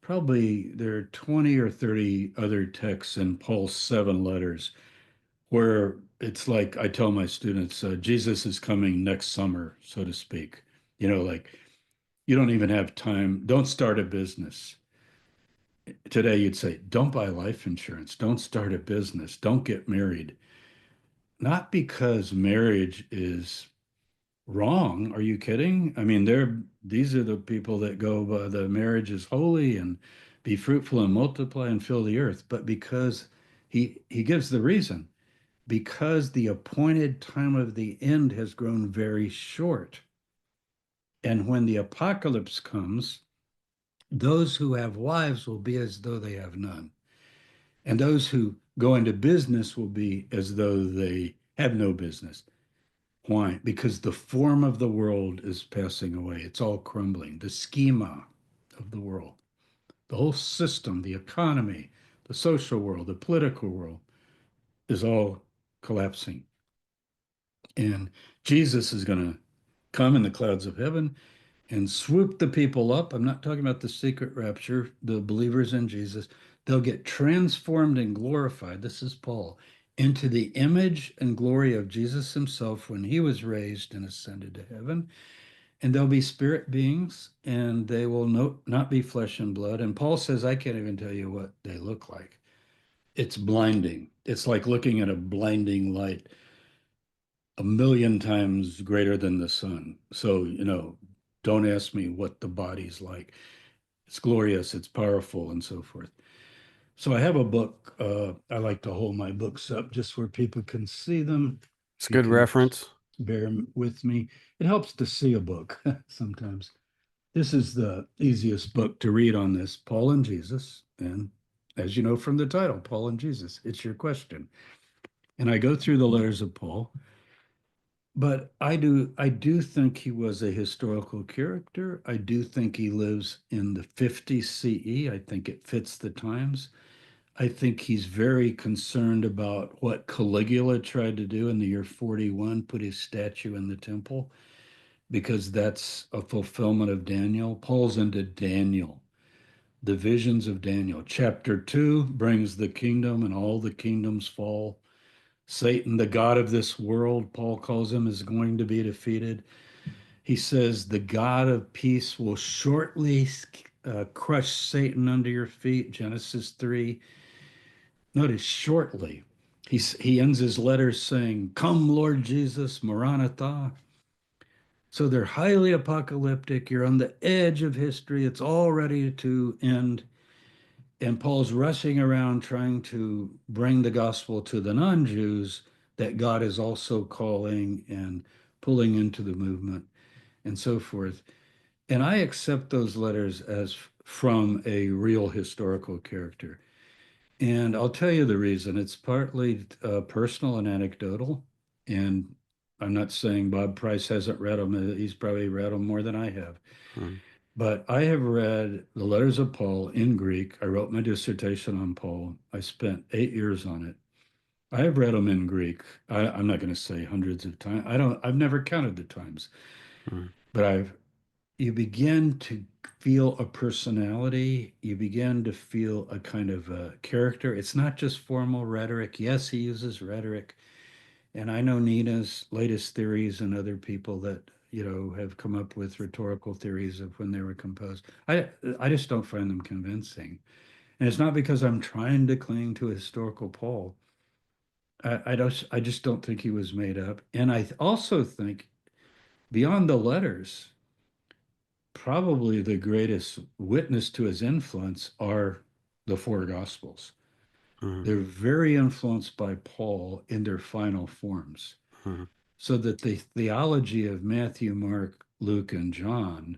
Speaker 2: probably there are 20 or 30 other texts in Paul's seven letters where it's like I tell my students, Jesus is coming next summer, so to speak. Like you don't even have time. Don't start a business. Today, you'd say, don't buy life insurance. Don't start a business. Don't get married. Not because marriage is wrong. Are you kidding? I mean, these are the people that go, the marriage is holy and be fruitful and multiply and fill the earth. But because he gives the reason, because the appointed time of the end has grown very short. And when the apocalypse comes, those who have wives will be as though they have none. And those who go into business will be as though they have no business. Why? Because the form of the world is passing away. It's all crumbling. The schema of the world, the whole system, the economy, the social world, the political world is all collapsing. And Jesus is going to come in the clouds of heaven and swoop the people up. I'm not talking about the secret rapture, the believers in Jesus. They'll get transformed and glorified. This is Paul into the image and glory of Jesus himself when he was raised and ascended to heaven. And they'll be spirit beings and they will not be flesh and blood. And Paul says, I can't even tell you what they look like. It's blinding. It's like looking at a blinding light a million times greater than the sun. So, don't ask me what the body's like. It's glorious, it's powerful, and so forth. So I have a book. I like to hold my books up just where people can see them.
Speaker 1: It's
Speaker 2: If
Speaker 1: a
Speaker 2: you
Speaker 1: good
Speaker 2: can
Speaker 1: reference.
Speaker 2: bear with me, it helps to see a book sometimes. This is the easiest book to read on this, Paul and Jesus. And as you know from the title, Paul and Jesus, it's your question. And I go through the letters of Paul. But I do think he was a historical character. I do think he lives in the 50s CE. I think it fits the times. I think he's very concerned about what Caligula tried to do in the year 41, put his statue in the temple, because that's a fulfillment of Daniel. Paul's into Daniel, the visions of Daniel. Chapter 2 brings the kingdom, and all the kingdoms fall. Satan, the God of this world, Paul calls him, is going to be defeated. He says, the God of peace will shortly crush Satan under your feet, Genesis 3. Notice shortly. He ends his letters saying, come, Lord Jesus, Maranatha. So they're highly apocalyptic. You're on the edge of history. It's all ready to end. And Paul's rushing around trying to bring the gospel to the non Jews that God is also calling and pulling into the movement and so forth. And I accept those letters as from a real historical character. And I'll tell you the reason. It's partly personal and anecdotal. And I'm not saying Bob Price hasn't read them. He's probably read them more than I have.
Speaker 1: Hmm.
Speaker 2: But I have read the letters of Paul in Greek. I wrote my dissertation on Paul. I spent 8 years on it. I have read them in Greek. I'm not going to say hundreds of times. I've never counted the times,
Speaker 1: Mm,
Speaker 2: but you begin to feel a personality. You begin to feel a kind of a character. It's not just formal rhetoric. Yes, he uses rhetoric. And I know Nina's latest theories and other people that, have come up with rhetorical theories of when they were composed. I just don't find them convincing. And it's not because I'm trying to cling to a historical Paul. I just don't think he was made up. And I also think beyond the letters, probably the greatest witness to his influence are the four gospels.
Speaker 1: mm,
Speaker 2: They're very influenced by Paul in their final forms.
Speaker 1: mm,
Speaker 2: So that the theology of Matthew, Mark, Luke, and John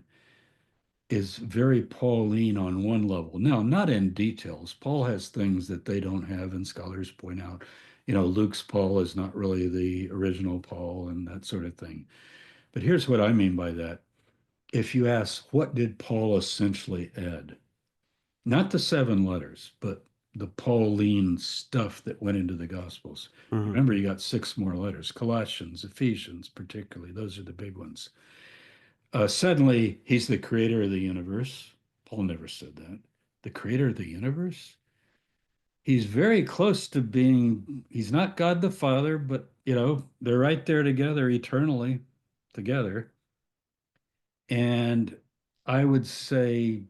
Speaker 2: is very Pauline on one level. Now, not in details. Paul has things that they don't have, and scholars point out, Luke's Paul is not really the original Paul and that sort of thing. But here's what I mean by that. If you ask, what did Paul essentially add? Not the seven letters, but the Pauline stuff that went into the Gospels.
Speaker 1: mm,
Speaker 2: Remember, you got six more letters, Colossians, Ephesians, particularly. Those are the big ones. Suddenly, he's the creator of the universe. Paul never said that. The creator of the universe? He's very close to being, he's not God the Father, but, they're right there together eternally together. And I would say,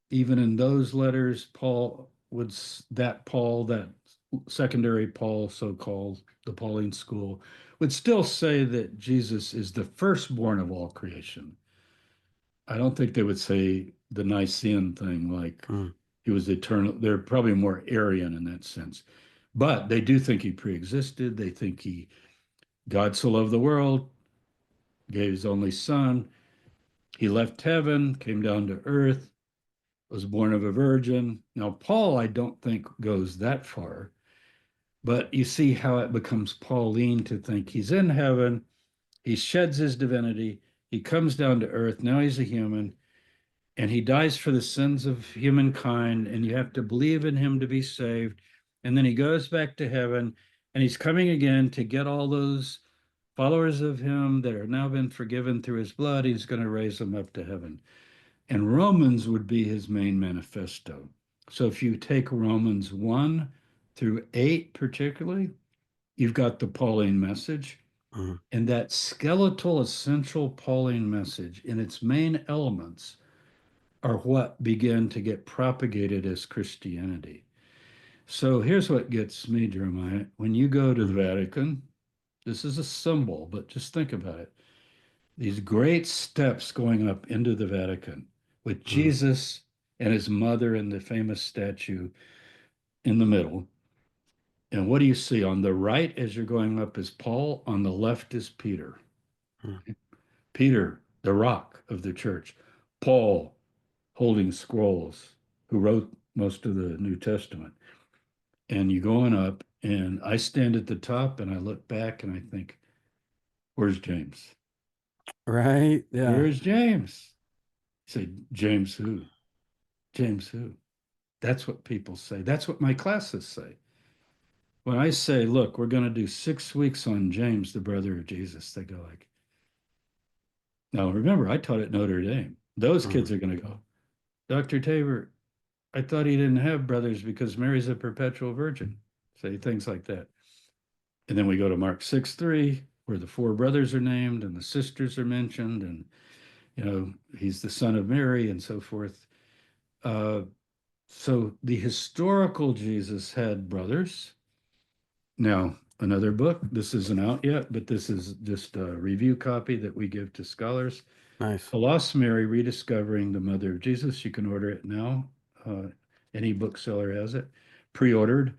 Speaker 2: even in those letters, that secondary Paul, so called, the Pauline school, would still say that Jesus is the firstborn of all creation. I don't think they would say the Nicene thing like
Speaker 1: mm,
Speaker 2: he was eternal. They're probably more Arian in that sense. But they do think he preexisted. They think God so loved the world, gave his only son. He left heaven, came down to earth, was born of a virgin. Now, Paul, I don't think goes that far, but you see how it becomes Pauline to think he's in heaven, he sheds his divinity, he comes down to earth, now he's a human, and he dies for the sins of humankind, and you have to believe in him to be saved. And then he goes back to heaven, and he's coming again to get all those followers of him that are now been forgiven through his blood. He's going to raise them up to heaven. And Romans would be his main manifesto. So if you take Romans 1 through 8, particularly, you've got the Pauline message.
Speaker 1: mm,
Speaker 2: And that skeletal, essential Pauline message in its main elements are what began to get propagated as Christianity. So here's what gets me, Jeremiah. When you go to the
Speaker 1: mm,
Speaker 2: Vatican, this is a symbol, but just think about it. These great steps going up into the Vatican with
Speaker 1: mm,
Speaker 2: Jesus and his mother and the famous statue in the middle. And what do you see? On the right, as you're going up, is Paul. On the left is Peter.
Speaker 1: mm,
Speaker 2: Peter, the rock of the church. Paul, holding scrolls, who wrote most of the New Testament. And you go on up, and I stand at the top and I look back and I think, where's James?
Speaker 1: right. Yeah.
Speaker 2: Where's James? I say, James who? James who? That's what people say. That's what my classes say. When I say, look, we're going to do 6 weeks on James, the brother of Jesus, they go like, now remember, I taught at Notre Dame. Those
Speaker 1: Mm,
Speaker 2: kids are going to go, Dr. Tabor, I thought he didn't have brothers because Mary's a perpetual virgin. Say things like that. And then we go to Mark 6:3, where the four brothers are named and the sisters are mentioned, and he's the son of Mary and so forth. Uh, so the historical Jesus had brothers. Now, another book, this isn't out yet, but this is just a review copy that we give to scholars.
Speaker 1: nice.
Speaker 2: A Lost Mary, Rediscovering the Mother of Jesus. You can order it now. Uh, any bookseller has it, pre-ordered.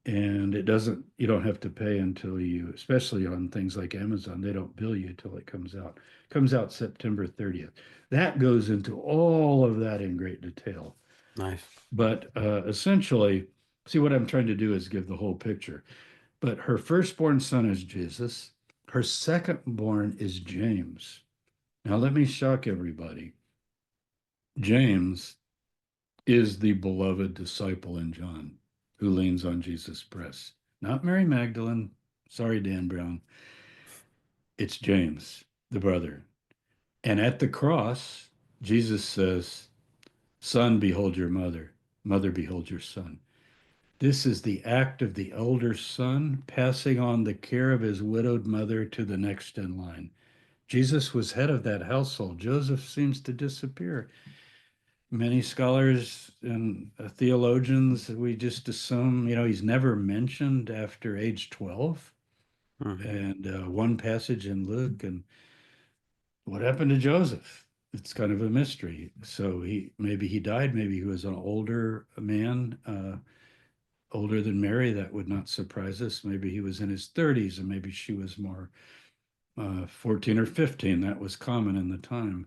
Speaker 2: And you don't have to pay until especially on things like Amazon, they don't bill you till it comes out. It comes out September 30th. That goes into all of that in great detail.
Speaker 1: Nice.
Speaker 2: But essentially, see, what I'm trying to do is give the whole picture. But her firstborn son is Jesus. Her secondborn is James. Now, let me shock everybody. James is the beloved disciple in John who leans on Jesus' breast. not Mary Magdalene. Sorry, Dan Brown. It's James, the brother. And at the cross, Jesus says, Son, behold your mother. Mother, behold your son. This is the act of the elder son passing on the care of his widowed mother to the next in line. Jesus was head of that household. Joseph seems to disappear. Many scholars and theologians, we just assume, he's never mentioned after age 12.
Speaker 1: Mhm.
Speaker 2: And one passage in Luke, and what happened to Joseph? It's kind of a mystery. So maybe he died, maybe he was an older man, older than Mary. That would not surprise us. Maybe he was in his 30s, and maybe she was more 14 or 15. That was common in the time.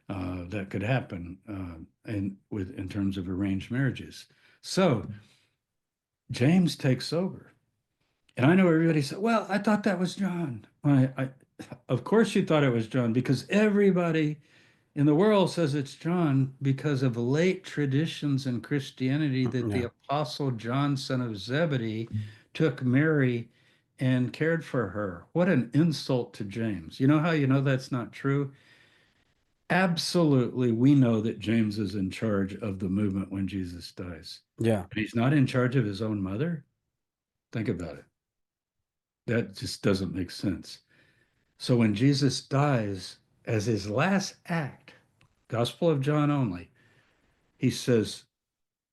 Speaker 2: That could happen in terms of arranged marriages. So James takes over. And I know everybody said, well, I thought that was John. Of course you thought it was John, because everybody in the world says it's John because of late traditions in Christianity that the
Speaker 1: Yeah.
Speaker 2: apostle John, son of Zebedee, took Mary and cared for her. What an insult to James. You know how you know that's not true? Absolutely, we know that James is in charge of the movement when Jesus dies.
Speaker 1: Yeah.
Speaker 2: But he's not in charge of his own mother? Think about it. That just doesn't make sense. So when Jesus dies, as his last act, Gospel of John only, he says,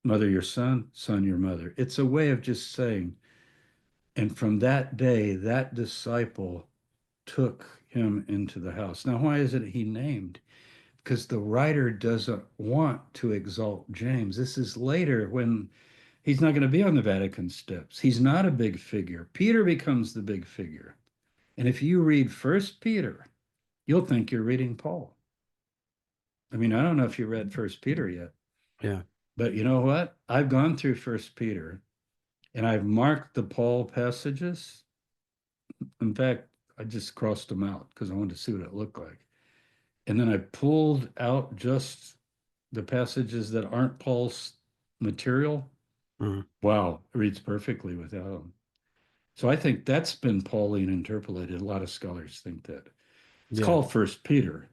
Speaker 2: Mother, your son, son, your mother. It's a way of just saying, and from that day, that disciple took him into the house. Now, why is it he named? Because the writer doesn't want to exalt James. This is later when he's not going to be on the Vatican steps. He's not a big figure. Peter becomes the big figure. And if you read First Peter, you'll think you're reading Paul. I mean, I don't know if you read First Peter yet,
Speaker 1: Yeah.
Speaker 2: but you know what? I've gone through First Peter and I've marked the Paul passages. In fact, I just crossed them out because I wanted to see what it looked like. And then I pulled out just the passages that aren't Paul's material.
Speaker 1: Mhm.
Speaker 2: Wow, it reads perfectly without them. So I think that's been Pauline interpolated. A lot of scholars think that. It's
Speaker 1: Yeah.
Speaker 2: called First Peter.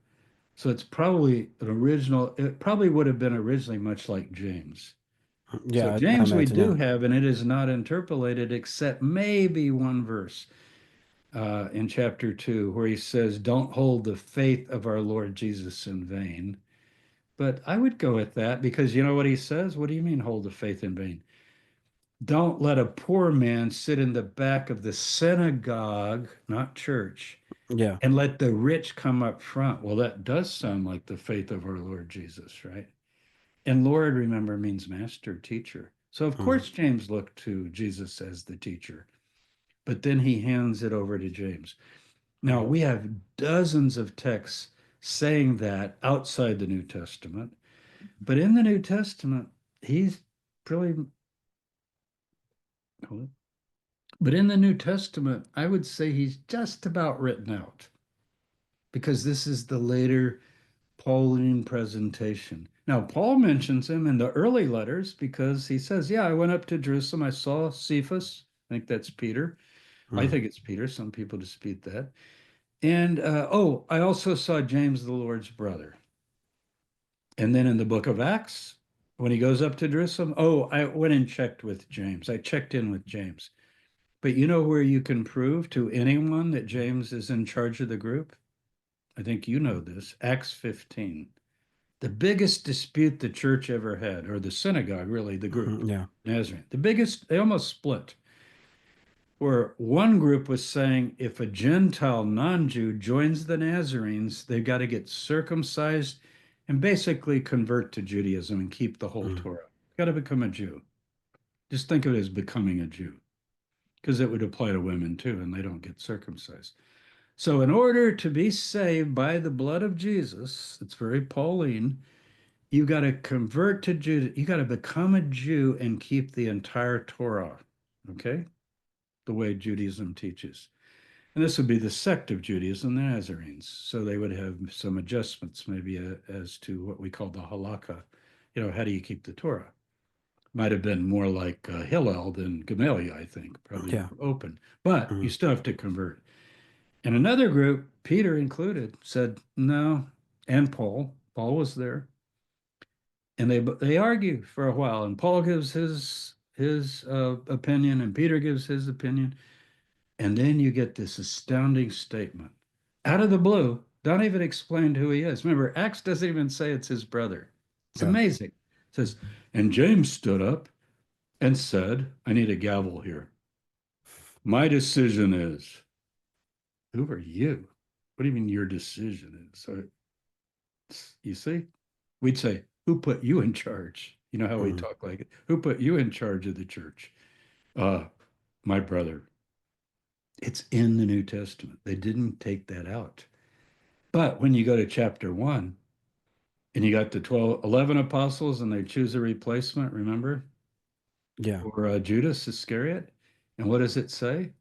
Speaker 2: So it's probably an original, it probably would have been originally much like James. So
Speaker 1: Yeah. I
Speaker 2: James we
Speaker 1: imagine.
Speaker 2: do
Speaker 1: Yeah.
Speaker 2: have, and it is not interpolated except maybe one verse in chapter 2 where he says, Don't hold the faith of our Lord Jesus in vain. But I would go with that because you know what he says? What do you mean hold the faith in vain? Don't let a poor man sit in the back of the synagogue, not church,
Speaker 1: Yeah.
Speaker 2: and let the rich come up front. Well, that does sound like the faith of our Lord Jesus, right? And Lord, remember, means master, teacher. So, of
Speaker 1: Mhm.
Speaker 2: course, James looked to Jesus as the teacher, but then he hands it over to James. Now,
Speaker 1: Mhm.
Speaker 2: we have dozens of texts saying that outside the New Testament, but in the New Testament, he's really, but in the New Testament, I would say he's just about written out because this is the later Pauline presentation. Now, Paul mentions him in the early letters because he says, yeah, I went up to Jerusalem. I saw Cephas. I think that's Peter. I
Speaker 1: Mhm.
Speaker 2: think it's Peter. Some people dispute that. And I also saw James, the Lord's brother. And then in the book of Acts, when he goes up to Jerusalem, I went and checked with James. I checked in with James. But you know where you can prove to anyone that James is in charge of the group? I think you know this. Acts 15. The biggest dispute the church ever had, or the synagogue, really, the group,
Speaker 1: Mhm. Yeah.
Speaker 2: Nazarene, the biggest, they almost split, where one group was saying if a Gentile non Jew joins the Nazarenes, they've got to get circumcised and basically convert to Judaism and keep the whole
Speaker 1: Mhm.
Speaker 2: Torah. Got to become a Jew. Just think of it as becoming a Jew, because it would apply to women too, and they don't get circumcised. So, in order to be saved by the blood of Jesus, it's very Pauline, you got to convert to Judah. You got to become a Jew and keep the entire Torah, okay? The way Judaism teaches. And this would be the sect of Judaism, the Nazarenes. So they would have some adjustments maybe as to what we call the halakha. How do you keep the Torah? Might have been more like Hillel than Gamaliel, I think, probably
Speaker 1: Yeah.
Speaker 2: more open. But you
Speaker 1: Mm.
Speaker 2: still have to convert. And another group, Peter included, said no, and Paul. Paul was there, and they argue for a while. And Paul gives his opinion, and Peter gives his opinion, and then you get this astounding statement out of the blue. Don't even explain who he is. Remember, Acts doesn't even say it's his brother. It's
Speaker 1: Yeah.
Speaker 2: amazing. It says, and James stood up and said, I need a gavel here. My decision is, who are you? What do you mean your decision is? So you see, we'd say, who put you in charge? You know how we
Speaker 1: Mm.
Speaker 2: talk like it. Who put you in charge of the church? Uh, my brother. It's in the New Testament. They didn't take that out. But when you go to chapter one and you got the 12, 11 apostles and they choose a replacement, remember,
Speaker 1: Yeah.
Speaker 2: for Judas Iscariot. And what does it say?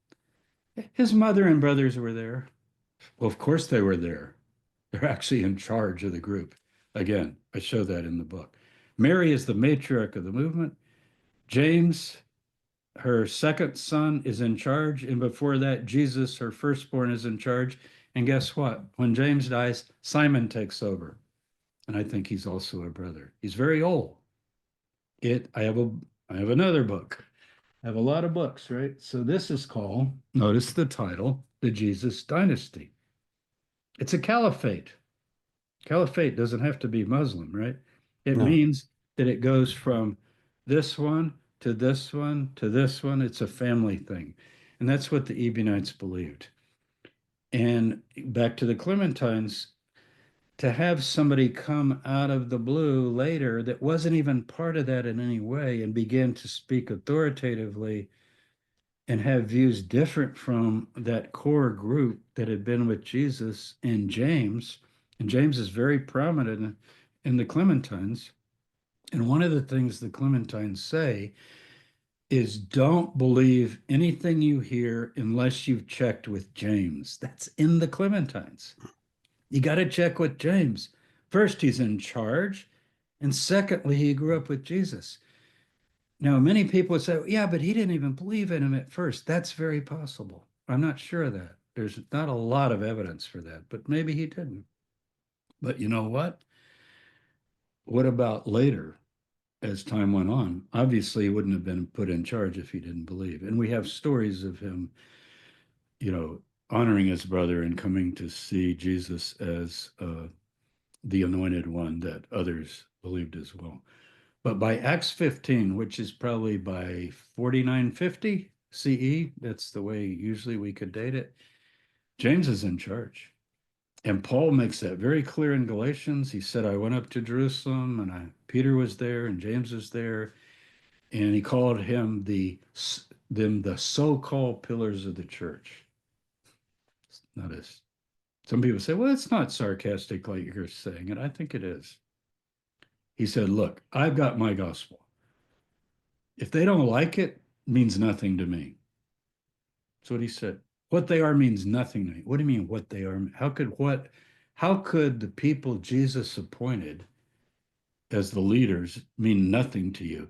Speaker 2: His mother and brothers were there. Well, of course they were there. They're actually in charge of the group. Again, I show that in the book. Mary is the matriarch of the movement. James, her second son, is in charge. And before that, Jesus, her firstborn, is in charge. And guess what? When James dies, Simon takes over. And I think he's also a brother. He's very old. It I have another book. I have a lot of books, right? So this is called, notice the title, The Jesus Dynasty. It's a caliphate. Caliphate doesn't have to be Muslim, right? It
Speaker 1: No.
Speaker 2: means that it goes from this one to this one to this one. It's a family thing. And that's what the Ebionites believed. And back to the Clementines, to have somebody come out of the blue later that wasn't even part of that in any way and begin to speak authoritatively and have views different from that core group that had been with Jesus and James. And James is very prominent in the Clementines. And one of the things the Clementines say is don't believe anything you hear unless you've checked with James. That's in the Clementines. You got to check with James. First, he's in charge. And secondly, he grew up with Jesus. Now, many people would say, yeah, but he didn't even believe in him at first. That's very possible. I'm not sure of that. There's not a lot of evidence for that, but maybe he didn't. But you know what? What about later as time went on? Obviously, he wouldn't have been put in charge if he didn't believe. And we have stories of him, you know, honoring his brother and coming to see Jesus as the anointed one that others believed as well. But by Acts 15, which is probably by 4950 CE, that's the way usually we could date it, James is in charge. And Paul makes that very clear in Galatians. He said, I went up to Jerusalem and Peter was there and James was there. And he called them the so-called pillars of the church. Not as some people say, well, it's not sarcastic like you're saying it. I think it is. He said, look, I've got my gospel. If they don't like it, it means nothing to me. That's what he said. What they are means nothing to me. What do you mean what they are? How could the people Jesus appointed as the leaders mean nothing to you?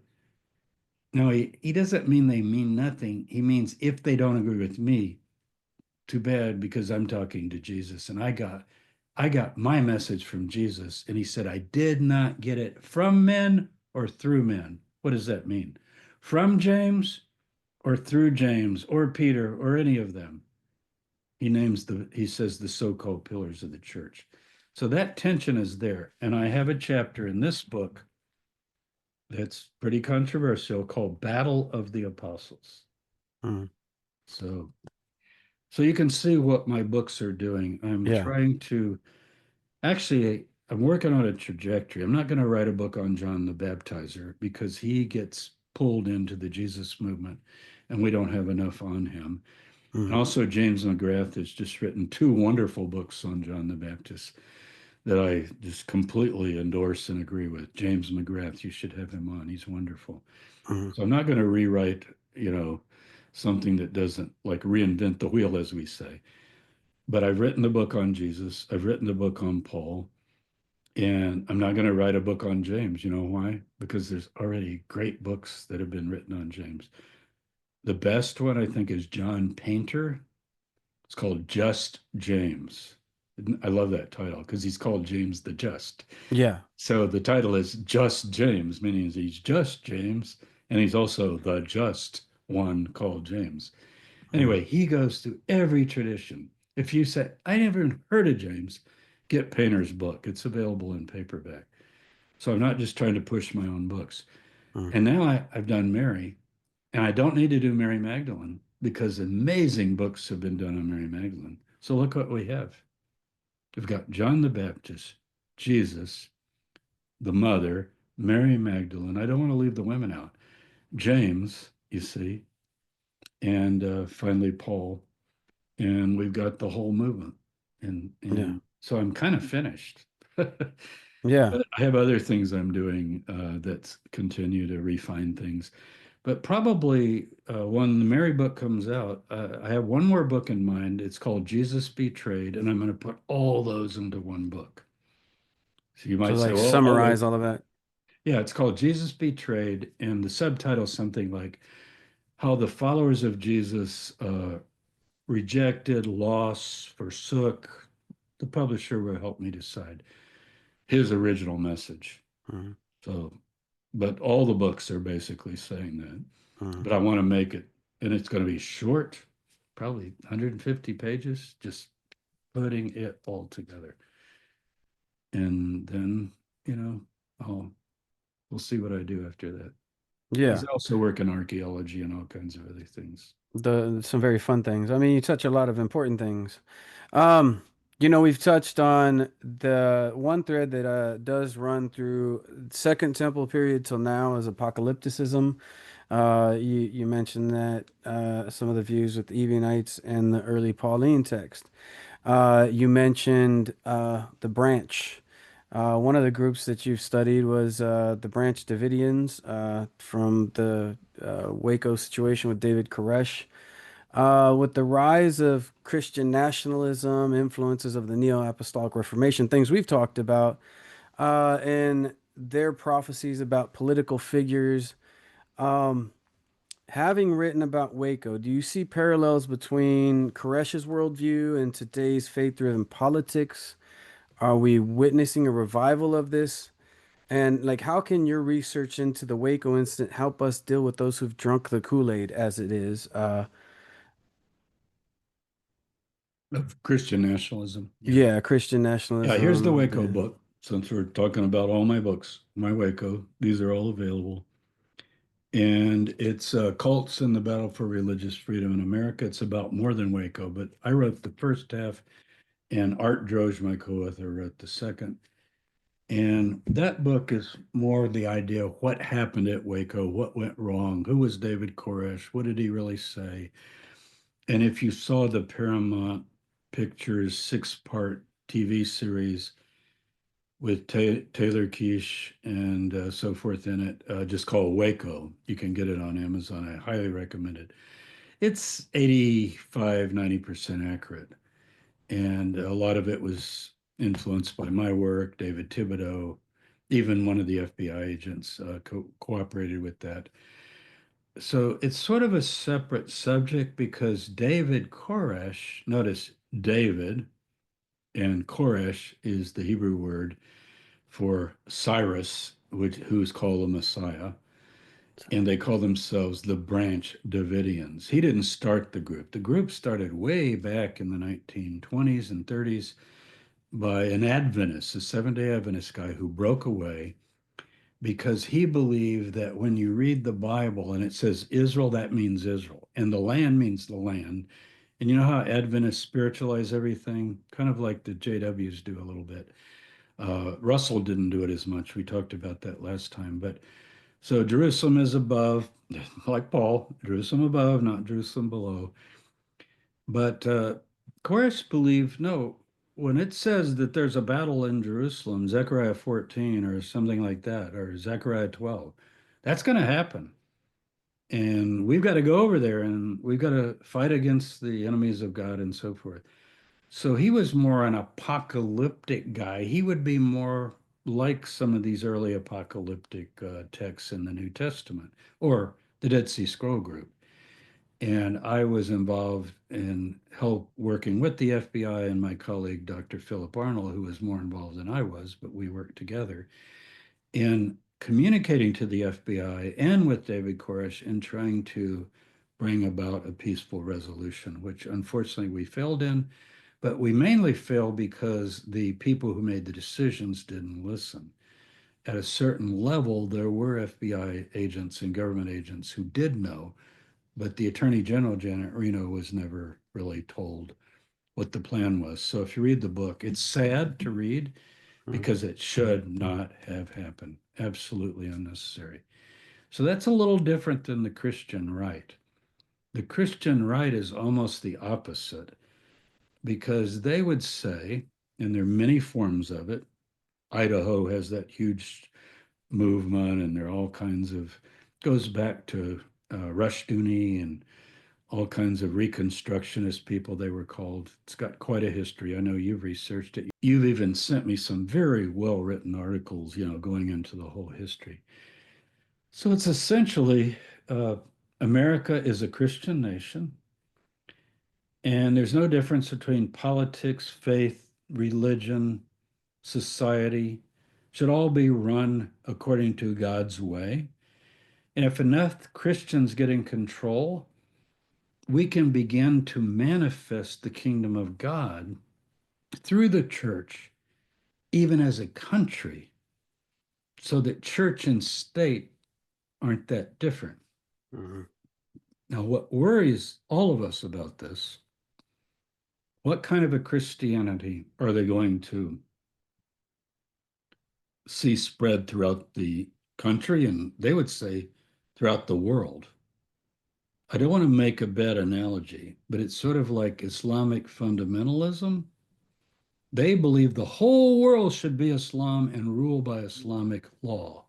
Speaker 2: No, he doesn't mean they mean nothing. He means if they don't agree with me, too bad because I'm talking to Jesus and I got my message from Jesus. And he said, I did not get it from men or through men. What does that mean? From James or through James or Peter or any of them. He says the so-called pillars of the church. So that tension is there. And I have a chapter in this book that's pretty controversial called Battle of the Apostles.
Speaker 1: Mm.
Speaker 2: So so you can see what my books are doing. I'm
Speaker 1: Yeah.
Speaker 2: trying to actually I'm working on a trajectory. I'm not going to write a book on John the Baptizer because he gets pulled into the Jesus movement and we don't have enough on him. And
Speaker 1: Mm.
Speaker 2: also, James McGrath has just written two wonderful books on John the Baptist that I just completely endorse and agree with. James McGrath, you should have him on. He's wonderful.
Speaker 1: Mm.
Speaker 2: So I'm not going to rewrite, something that doesn't like reinvent the wheel, as we say. But I've written the book on Jesus. I've written the book on Paul. And I'm not going to write a book on James. You know why? Because there's already great books that have been written on James. The best one, I think, is John Painter. It's called Just James. I love that title because he's called James the Just.
Speaker 1: Yeah.
Speaker 2: So the title is Just James, meaning he's just James, and he's also the just one called James.
Speaker 1: Mm,
Speaker 2: Anyway, he goes through every tradition. If you say, I never even heard of James, get Painter's book. It's available in paperback. So I'm not just trying to push my own books.
Speaker 1: mm.
Speaker 2: And now I've done Mary, and I don't need to do Mary Magdalene because amazing books have been done on Mary Magdalene. So look what we have. We've got John the Baptist, Jesus, the mother, Mary Magdalene. I don't want to leave the women out. James, you see, and finally Paul, and we've got the whole movement.
Speaker 1: Yeah.
Speaker 2: And so I'm kind of finished.
Speaker 1: Yeah.
Speaker 2: But I have other things I'm doing that continue to refine things. But probably when the Mary book comes out, I have one more book in mind. It's called Jesus Betrayed, and I'm going to put all those into one book. So you
Speaker 1: So
Speaker 2: might say,
Speaker 1: like
Speaker 2: well, I'll wait.
Speaker 1: summarize all of that.
Speaker 2: Yeah, it's called Jesus Betrayed, and the subtitle is something like How the Followers of Jesus Rejected, Lost, Forsook. The publisher will help me decide his original message.
Speaker 1: Mm,
Speaker 2: So, but all the books are basically saying that.
Speaker 1: mm.
Speaker 2: But I want to make it, and it's going to be short, probably 150 pages, just putting it all together. And then, you know, I'll we'll see what I do after that. Because
Speaker 1: Yeah.
Speaker 2: I also work in archaeology and all kinds of other things.
Speaker 1: The some very fun things. I mean, you touch a lot of important things. Um, we've touched on the one thread that does run through Second Temple period till now is apocalypticism. You mentioned that some of the views with the Ebionites and the early Pauline text. You mentioned the branch. One of the groups that you've studied was the Branch Davidians from the Waco situation with David Koresh. With the rise of Christian nationalism, influences of the Neo-Apostolic Reformation, things we've talked about, and their prophecies about political figures. Um, Having written about Waco, do you see parallels between Koresh's worldview and today's faith-driven politics? Are we witnessing a revival of this? And like, how can your research into the Waco incident help us deal with those who've drunk the Kool-Aid as it is?
Speaker 2: Of Christian nationalism. Yeah.
Speaker 1: Yeah, Christian
Speaker 2: Yeah, here's the
Speaker 1: nationalism.
Speaker 2: Waco book. Since we're talking about all my books, my Waco, these are all available. And it's Cults and the Battle for Religious Freedom in America. It's about more than Waco, but I wrote the first half, and Art Droge, my co-author, wrote the second. And that book is more the idea of what happened at Waco, what went wrong, who was David Koresh, what did he really say? And if you saw the Paramount Pictures six-part TV series with Taylor Kish and so forth in it, just called Waco, you can get it on Amazon. I highly recommend it. It's 85, 90% accurate. And a lot of it was influenced by my work, David Thibodeau, even one of the FBI agents cooperated with that. So it's sort of a separate subject because David Koresh, notice David and Koresh is the Hebrew word for Cyrus, who's called the Messiah, and they call themselves the Branch Davidians. He didn't start the group. The group started way back in the 1920s and 30s by an Adventist, a Seventh-day Adventist guy who broke away because he believed that when you read the Bible and it says Israel, that means Israel, and the land means the land. And you know how Adventists spiritualize everything, kind of like the JWs do a little bit. Russell didn't do it as much. We talked about that last time. But so Jerusalem is above, like Paul, Jerusalem above, not Jerusalem below. But Koresh believed, no, when it says that there's a battle in Jerusalem, Zechariah 14 or something like that, or Zechariah 12, that's going to happen. And we've got to go over there and we've got to fight against the enemies of God and so forth. So he was more an apocalyptic guy. He would be more like some of these early apocalyptic texts in the New Testament or the Dead Sea Scroll group. And I was involved in help working with the FBI and my colleague, Dr. Philip Arnold, who was more involved than I was, but we worked together in communicating to the FBI and with David Koresh in trying to bring about a peaceful resolution, which unfortunately we failed in, but we mainly failed because the people who made the decisions didn't listen. At a certain level, there were FBI agents and government agents who did know, but the Attorney General, Janet Reno, was never really told what the plan was. So if you read the book, it's sad to read
Speaker 1: Mhm.
Speaker 2: because it should not have happened. Absolutely unnecessary. So that's a little different than the Christian right. The Christian right is almost the opposite because they would say, and there are many forms of it, Idaho has that huge movement, and there are all kinds of, goes back to Rushdoony and all kinds of Reconstructionist people, they were called. It's got quite a history. I know you've researched it. You've even sent me some very well written articles, going into the whole history. So it's essentially uh, America is a Christian nation, and there's no difference between politics, faith, religion, society. Should all be run according to God's way. And if enough Christians get in control, we can begin to manifest the kingdom of God through the church, even as a country, so that church and state aren't that different.
Speaker 1: Mhm.
Speaker 2: Now, what worries all of us about this, what kind of a Christianity are they going to see spread throughout the country? And they would say throughout the world. I don't want to make a bad analogy, but it's sort of like Islamic fundamentalism. They believe the whole world should be Islam and rule by Islamic law.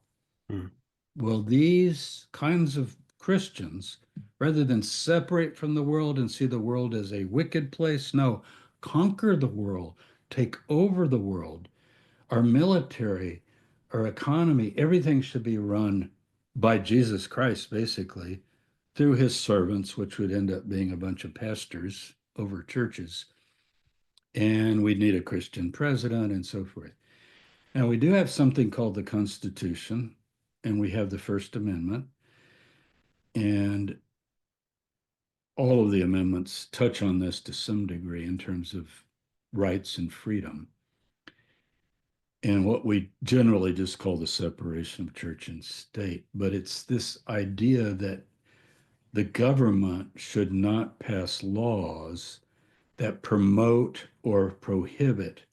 Speaker 1: Mhm.
Speaker 2: Well, these kinds of Christians, rather than separate from the world and see the world as a wicked place, no, conquer the world, take over the world. Our military, our economy, everything should be run by Jesus Christ, basically, through his servants, which would end up being a bunch of pastors over churches. And we'd need a Christian president and so forth. Now, we do have something called the Constitution, and we have the First Amendment, and all of the amendments touch on this to some degree in terms of rights and freedom, and what we generally just call the separation of church and state. But it's this idea that the government should not pass laws that promote or prohibit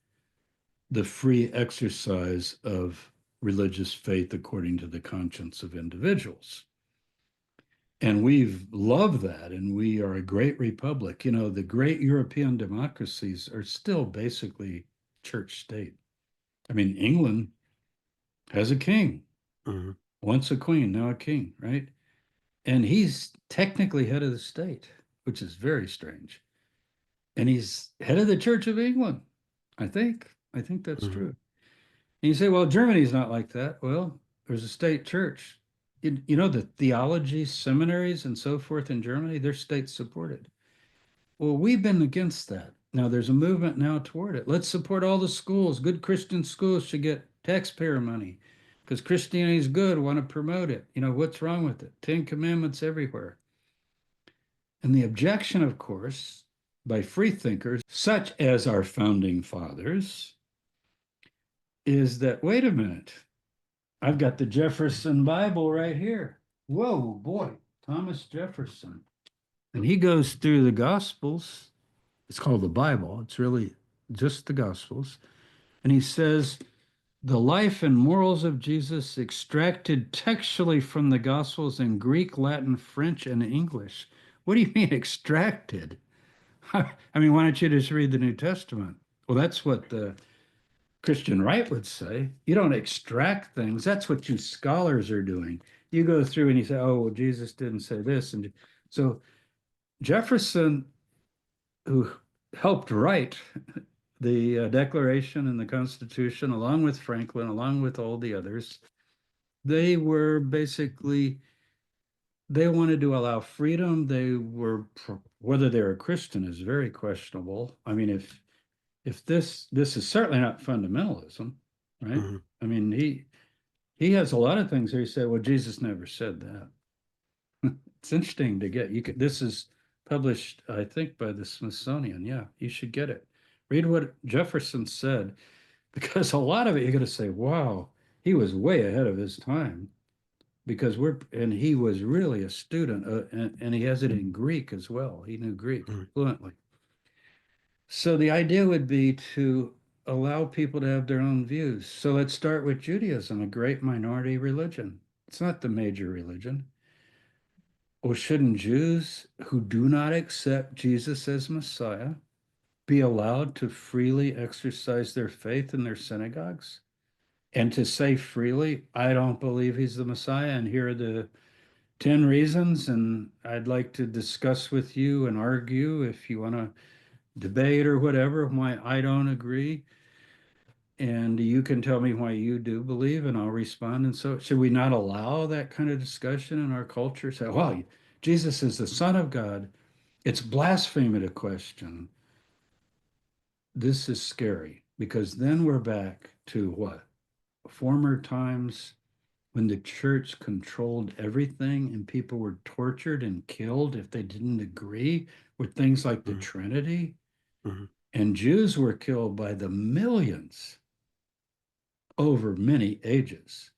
Speaker 2: the free exercise of religious faith according to the conscience of individuals. And we've loved that, and we are a great republic. The great European democracies are still basically church state. I mean, England has a king,
Speaker 1: Mhm.
Speaker 2: once a queen, now a king, right? And he's technically head of the state, which is very strange. And he's head of the Church of England, I think. I think that's
Speaker 1: Mhm.
Speaker 2: true. And you say, well, Germany's not like that. Well, there's a state church. The theology seminaries and so forth in Germany, they're state supported. Well, we've been against that. Now there's a movement now toward it. Let's support all the schools. Good Christian schools should get taxpayer money because Christianity is good. Want to promote it. What's wrong with it? 10 Commandments everywhere. And the objection, of course, by free thinkers, such as our founding fathers, is that, wait a minute, I've got the Jefferson Bible right here. Whoa, boy, Thomas Jefferson. And he goes through the Gospels. It's called the Bible. It's really just the Gospels. And he says, the life and morals of Jesus extracted textually from the Gospels in Greek, Latin, French, and English. What do you mean extracted? I mean, why don't you just read the New Testament? Well, that's what the Christian right would say. You don't extract things. That's what you scholars are doing. You go through and you say, oh, well, Jesus didn't say this. And so Jefferson, who helped write The Declaration and the Constitution, along with Franklin, along with all the others, they were basically, they wanted to allow freedom. They were, whether they're a Christian is very questionable. I mean, if this is certainly not fundamentalism, right?
Speaker 1: Hmm.
Speaker 2: I mean, he has a lot of things where he said, well, Jesus never said that. It's interesting to get. You could, this is published, I think, by the Smithsonian. Yeah, you should get it. Read what Jefferson said, because a lot of it you're going to say, wow, he was way ahead of his time. Because and he was really a student, and he has it in Greek as well. He knew Greek
Speaker 1: Hmm.
Speaker 2: fluently. So the idea would be to allow people to have their own views. So let's start with Judaism, a great minority religion. It's not the major religion. Well, shouldn't Jews who do not accept Jesus as Messiah be allowed to freely exercise their faith in their synagogues and to say freely, I don't believe he's the Messiah, and here are the 10 reasons, and I'd like to discuss with you and argue if you want to debate or whatever why I don't agree. And you can tell me why you do believe, and I'll respond. And so, should we not allow that kind of discussion in our culture? Say, well, Jesus is the Son of God. It's blasphemy to question. This is scary because then we're back to what? Former times when the church controlled everything and people were tortured and killed if they didn't agree with things like the
Speaker 1: Hmm.
Speaker 2: Trinity.
Speaker 1: Hmm.
Speaker 2: And Jews were killed by the millions over many ages.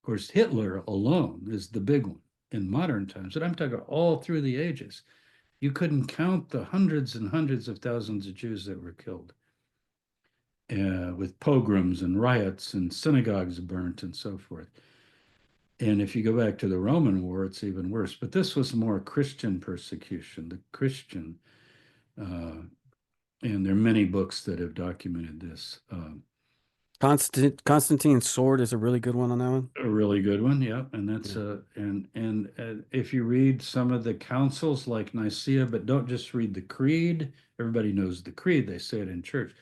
Speaker 2: Of course, Hitler alone is the big one in modern times, but I'm talking all through the ages. You couldn't count the hundreds and hundreds of thousands of Jews that were killed with pogroms and riots and synagogues burnt and so forth. And if you go back to the Roman War, it's even worse. But this was more Christian persecution, the Christian, uh, and there are many books that have documented this.
Speaker 1: Constantine's sword is a really good one on that one.
Speaker 2: A really good one, yeah. And that's
Speaker 1: Yeah.
Speaker 2: if you read some of the councils like Nicaea, but don't just read the creed. Everybody knows the creed; they say it in church.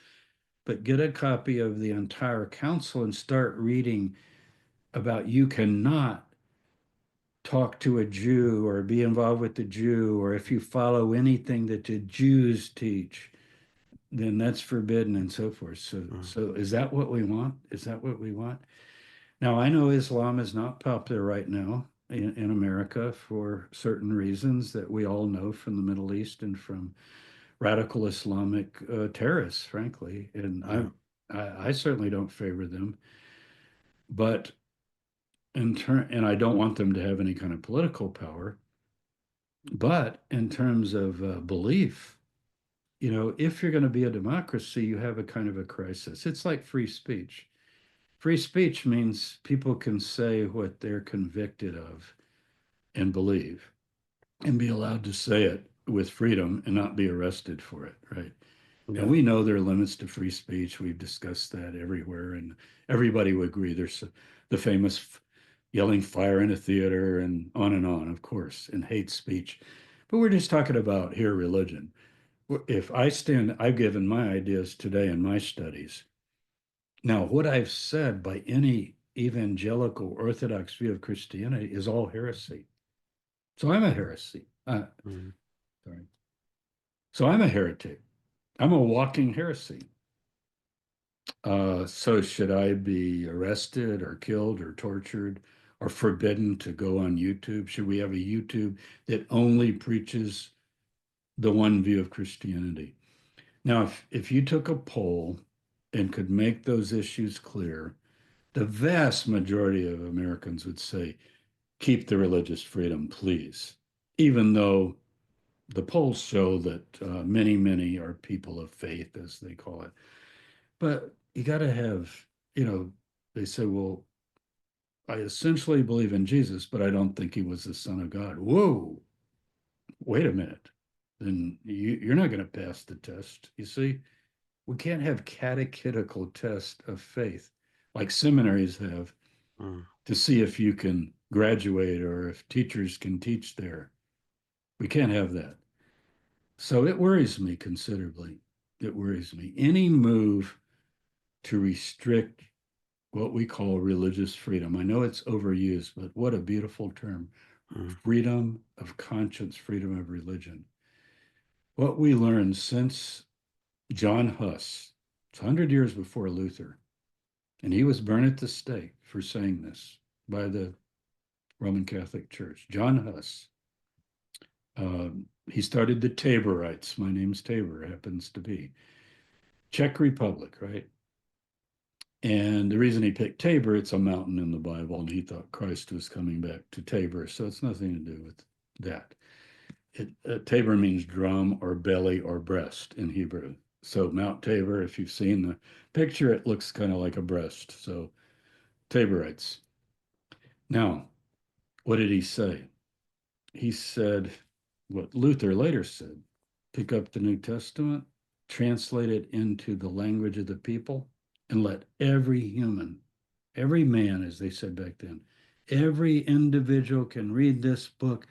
Speaker 2: But get a copy of the entire council and start reading about you cannot talk to a Jew or be involved with the Jew, or if you follow anything that the Jews teach, then that's forbidden and so forth. So,
Speaker 1: Mm.
Speaker 2: so is that what we want? Is that what we want? Now, I know Islam is not popular right now in America for certain reasons that we all know from the Middle East and from radical Islamic terrorists, frankly. And
Speaker 1: Yeah.
Speaker 2: I certainly don't favor them, but and I don't want them to have any kind of political power. But in terms of belief, if you're going to be a democracy, you have a kind of a crisis. It's like free speech. Free speech means people can say what they're convicted of and believe and be allowed to say it with freedom and not be arrested for it, right? And
Speaker 1: Yeah.
Speaker 2: we know there are limits to free speech. We've discussed that everywhere, and everybody would agree. There's the famous yelling fire in a theater and on, of course, and hate speech. But we're just talking about here religion. If I stand, I've given my ideas today in my studies. Now, what I've said by any evangelical Orthodox view of Christianity is all heresy. So I'm a heresy.
Speaker 1: Mm.
Speaker 2: Sorry. So I'm a heretic. I'm a walking heresy. So should I be arrested or killed or tortured or forbidden to go on YouTube? Should we have a YouTube that only preaches the one view of Christianity? Now, if you took a poll and could make those issues clear, the vast majority of Americans would say, keep the religious freedom, please. Even though the polls show that many, many are people of faith, as they call it. But you got to have, they say, well, I essentially believe in Jesus, but I don't think he was the Son of God. Whoa, wait a minute. Then you're not going to pass the test. You see, we can't have catechetical test of faith like seminaries have
Speaker 1: Mm.
Speaker 2: to see if you can graduate or if teachers can teach there. We can't have that. So it worries me considerably. that worries me. Any move to restrict what we call religious freedom. I know it's overused, but what a beautiful term.
Speaker 1: Mm.
Speaker 2: Freedom of conscience, freedom of religion. What we learned since John Huss, it's 100 years before Luther, and he was burned at the stake for saying this by the Roman Catholic Church. John Huss, he started the Taborites. My name's Tabor, happens to be Czech Republic, right? And the reason he picked Tabor, it's a mountain in the Bible, and he thought Christ was coming back to Tabor. So it's nothing to do with that. Tabor means drum or belly or breast in Hebrew. So Mount Tabor, if you've seen the picture, it looks kind of like a breast. So Taborites. Now, what did he say? He said what Luther later said: pick up the New Testament, translate it into the language of the people, and let every human, every man, as they said back then, every individual can read this book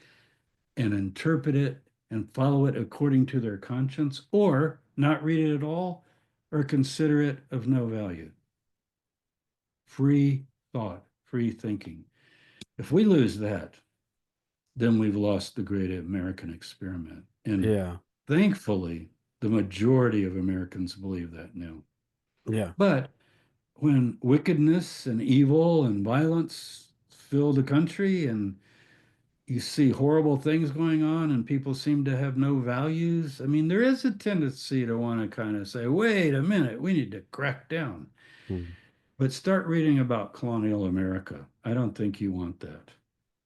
Speaker 2: and interpret it and follow it according to their conscience, or not read it at all, or consider it of no value. Free thought, free thinking. If we lose that, then we've lost the great American experiment. And
Speaker 1: Yeah.
Speaker 2: thankfully, the majority of Americans believe that now.
Speaker 1: Yeah.
Speaker 2: But when wickedness and evil and violence fill the country, and you see horrible things going on and people seem to have no values, I mean, there is a tendency to want to kind of say, wait a minute, we need to crack down.
Speaker 1: Mm.
Speaker 2: But start reading about colonial America. I don't think you want that.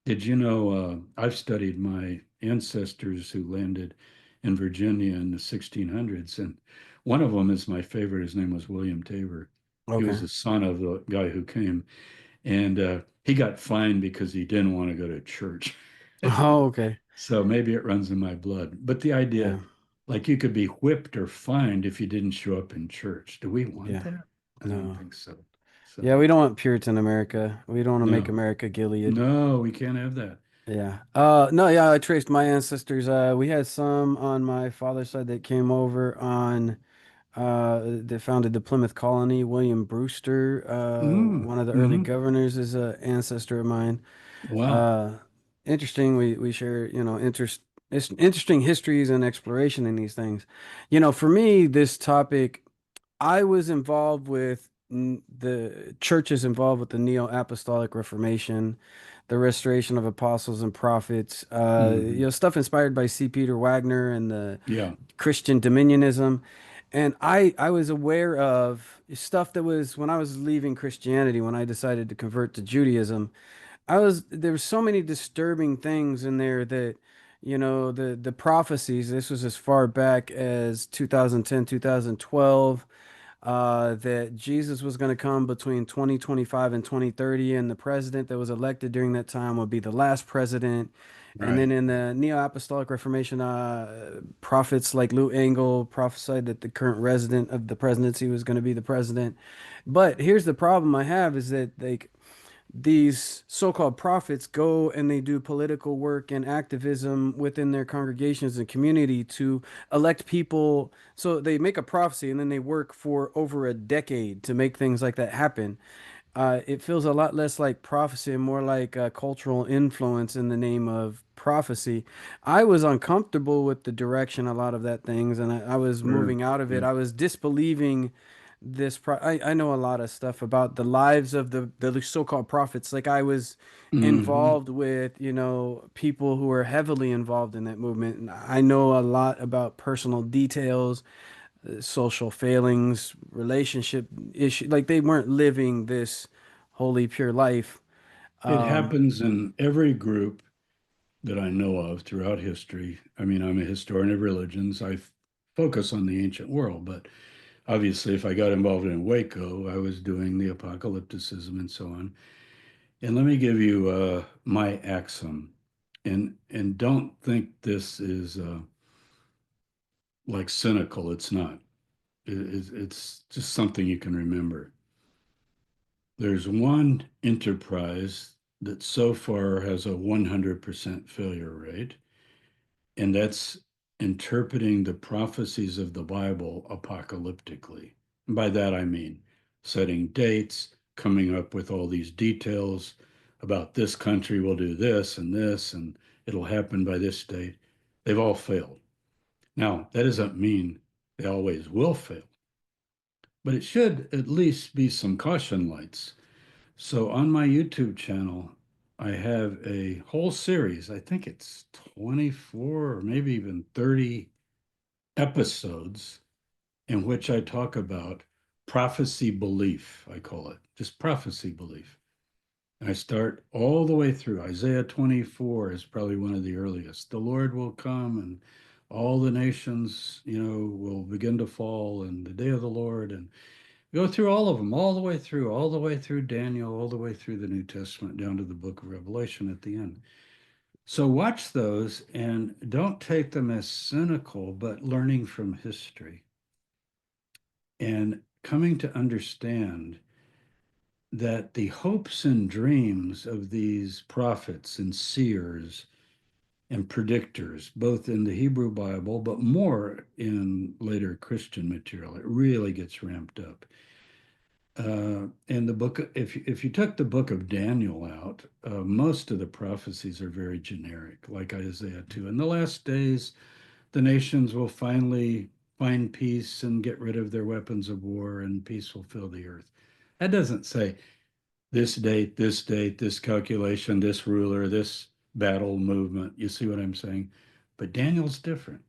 Speaker 2: Did you know I've studied my ancestors who landed in Virginia in the 1600s, and one of them is my favorite. His name was William Tabor. He was
Speaker 1: Okay.
Speaker 2: the son of the guy who came, and he got fined because he didn't want to go to church.
Speaker 1: Oh, okay.
Speaker 2: So maybe it runs in my blood. But the idea,
Speaker 1: Yeah.
Speaker 2: like you could be whipped or fined if you didn't show up in church. Do we want
Speaker 1: Yeah.
Speaker 2: that? I don't
Speaker 1: No.
Speaker 2: think so.
Speaker 1: Yeah,
Speaker 2: So,
Speaker 1: we don't want Puritan America. We don't want to make
Speaker 2: no,
Speaker 1: America Gilead.
Speaker 2: no, we can't have that.
Speaker 1: Yeah. No, yeah, I traced my ancestors. We had some on my father's side that came over on that founded the Plymouth Colony. William Brewster, one of the early
Speaker 2: Mm-hmm.
Speaker 1: governors, is a ancestor of mine.
Speaker 2: Wow.
Speaker 1: Uh, Interesting. We share, it's interesting histories and exploration in these things. For me, this topic, I was involved with the churches involved with the Neo-Apostolic Reformation, the restoration of apostles and prophets,
Speaker 2: Hmm.
Speaker 1: stuff inspired by C. Peter Wagner and the
Speaker 2: Yeah.
Speaker 1: Christian dominionism. And I was aware of stuff that was when I was leaving Christianity, when I decided to convert to Judaism. There were so many disturbing things in there that, the prophecies, this was as far back as 2010, 2012, that Jesus was going to come between 2025 and 2030, and the president that was elected during that time would be the last president. And then
Speaker 2: Right.
Speaker 1: in the Neo-Apostolic Reformation, prophets like Lou Engle prophesied that the current resident of the presidency was going to be the president. But here's the problem I have is that these so-called prophets go and they do political work and activism within their congregations and community to elect people. So they make a prophecy and then they work for over a decade to make things like that happen. It feels a lot less like prophecy and more like cultural influence in the name of prophecy. I was uncomfortable with the direction a lot of that things, and I was
Speaker 2: Sure.
Speaker 1: moving out of it.
Speaker 2: Yeah.
Speaker 1: I was disbelieving I know a lot of stuff about the lives of the so-called prophets. Like I was
Speaker 2: Hmm.
Speaker 1: involved with, people who were heavily involved in that movement, and I know a lot about personal details, social failings, relationship issue. Like they weren't living this holy, pure life.
Speaker 2: It
Speaker 1: Um,
Speaker 2: happens in every group that I know of throughout history. I mean, I'm a historian of religions. Focus on the ancient world, but obviously, if I got involved in Waco, I was doing the apocalypticism and so on. And let me give you my axiom, and don't think this is like cynical. It's not. It's just something you can remember. There's one enterprise that so far has a 100% failure rate, and that's interpreting the prophecies of the Bible apocalyptically. And by that I mean setting dates, coming up with all these details about this country will do this, and it'll happen by this date. They've all failed. Now, that doesn't mean they always will fail, but it should at least be some caution lights. So on my YouTube channel, I have a whole series. I think it's 24 or maybe even 30 episodes in which I talk about prophecy belief, I call it just prophecy belief. And I start all the way through. Isaiah 24 is probably one of the earliest. The Lord will come and all the nations, will begin to fall and the day of the Lord. And go through all of them, all the way through Daniel, all the way through the New Testament, down to the book of Revelation at the end. So watch those and don't take them as cynical, but learning from history and coming to understand that the hopes and dreams of these prophets and seers and predictors, both in the Hebrew Bible, but more in later Christian material, it really gets ramped up. And the book, if you took the book of Daniel out, most of the prophecies are very generic, like Isaiah 2. In the last days, the nations will finally find peace and get rid of their weapons of war, and peace will fill the earth. That doesn't say this date, this calculation, this ruler, this battle movement. You see what I'm saying? But Daniel's different.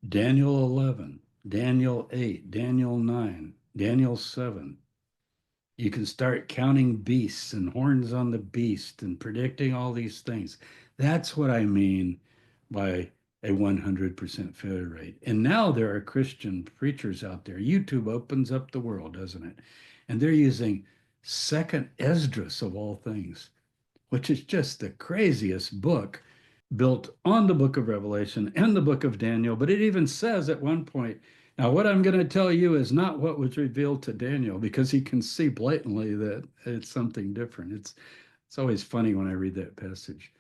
Speaker 2: Daniel 11, Daniel 8, Daniel 9, Daniel 7. You can start counting beasts and horns on the beast and predicting all these things. That's what I mean by a 100% failure rate. And now there are Christian preachers out there. YouTube opens up the world, doesn't it? And they're using Second Esdras of all things, which is just the craziest book built on the book of Revelation and the book of Daniel. But it even says at one point, now what I'm going to tell you is not what was revealed to Daniel, because he can see blatantly that it's something different. It's always funny when I read that passage.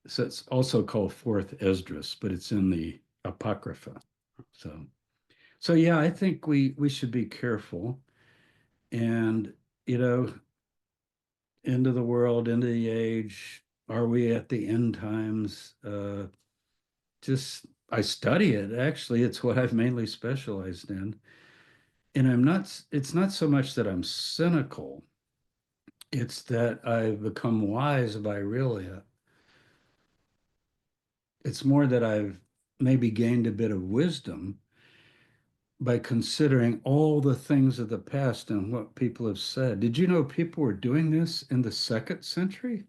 Speaker 2: So it's also called Fourth Esdras, but it's in the Apocrypha. So so yeah, I think we should be careful and you know, end of the world, end of the age. Are we at the end times? Just I study it. Actually, it's what I've mainly specialized in. And it's not so much that I'm cynical, it's that I've become wise by really it's more that I've maybe gained a bit of wisdom by considering all the things of the past and what people have said. Did you know people were doing this in the second century?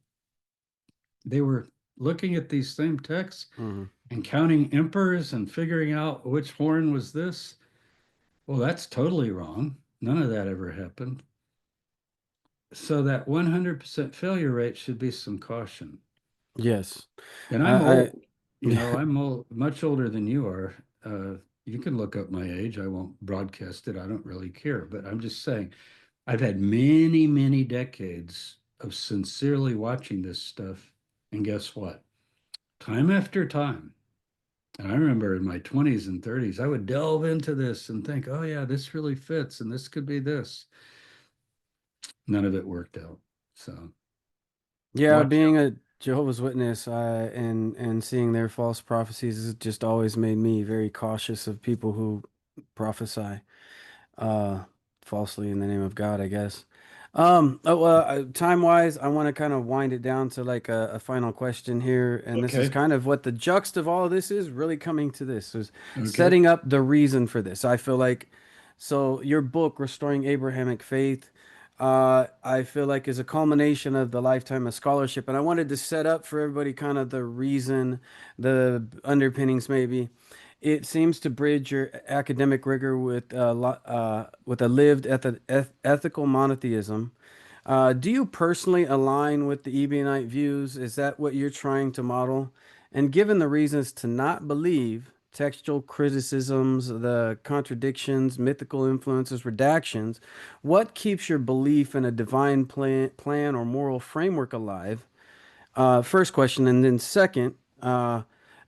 Speaker 2: They were looking at these same texts
Speaker 1: Hmm.
Speaker 2: and counting emperors and figuring out which horn was this. Well, that's totally wrong. None of that ever happened. So that 100% failure rate should be some caution.
Speaker 1: Yes.
Speaker 2: And I'm
Speaker 1: I
Speaker 2: old. I'm old, much older than you are. You can look up my age. I won't broadcast it. I don't really care. But I'm just saying, I've had many, many decades of sincerely watching this stuff. And guess what? Time after time, and I remember in my 20s and 30s, I would delve into this and think, oh, yeah, this really fits and this could be this. None of it worked out. So
Speaker 1: Yeah,
Speaker 2: watch
Speaker 1: being
Speaker 2: out.
Speaker 1: a Jehovah's Witness, and seeing their false prophecies has just always made me very cautious of people who prophesy uh falsely in the name of God, I guess. Oh, well, time-wise, I want to kind of wind it down to like a final question here, and this is
Speaker 2: Okay.
Speaker 1: kind of what the juxt of all of this is really coming to this is
Speaker 2: Okay.
Speaker 1: setting up the reason for this. I feel like so your book, Restoring Abrahamic Faith, I feel like is a culmination of the lifetime of scholarship, and I wanted to set up for everybody kind of the reason, the underpinnings maybe. It seems to bridge your academic rigor with a lived ethical monotheism. Do you personally align with the Ebionite views? Is that what you're trying to model? And given the reasons to not believe, textual criticisms, the contradictions, mythical influences, redactions, what keeps your belief in a divine plan or moral framework alive? First question, and then second,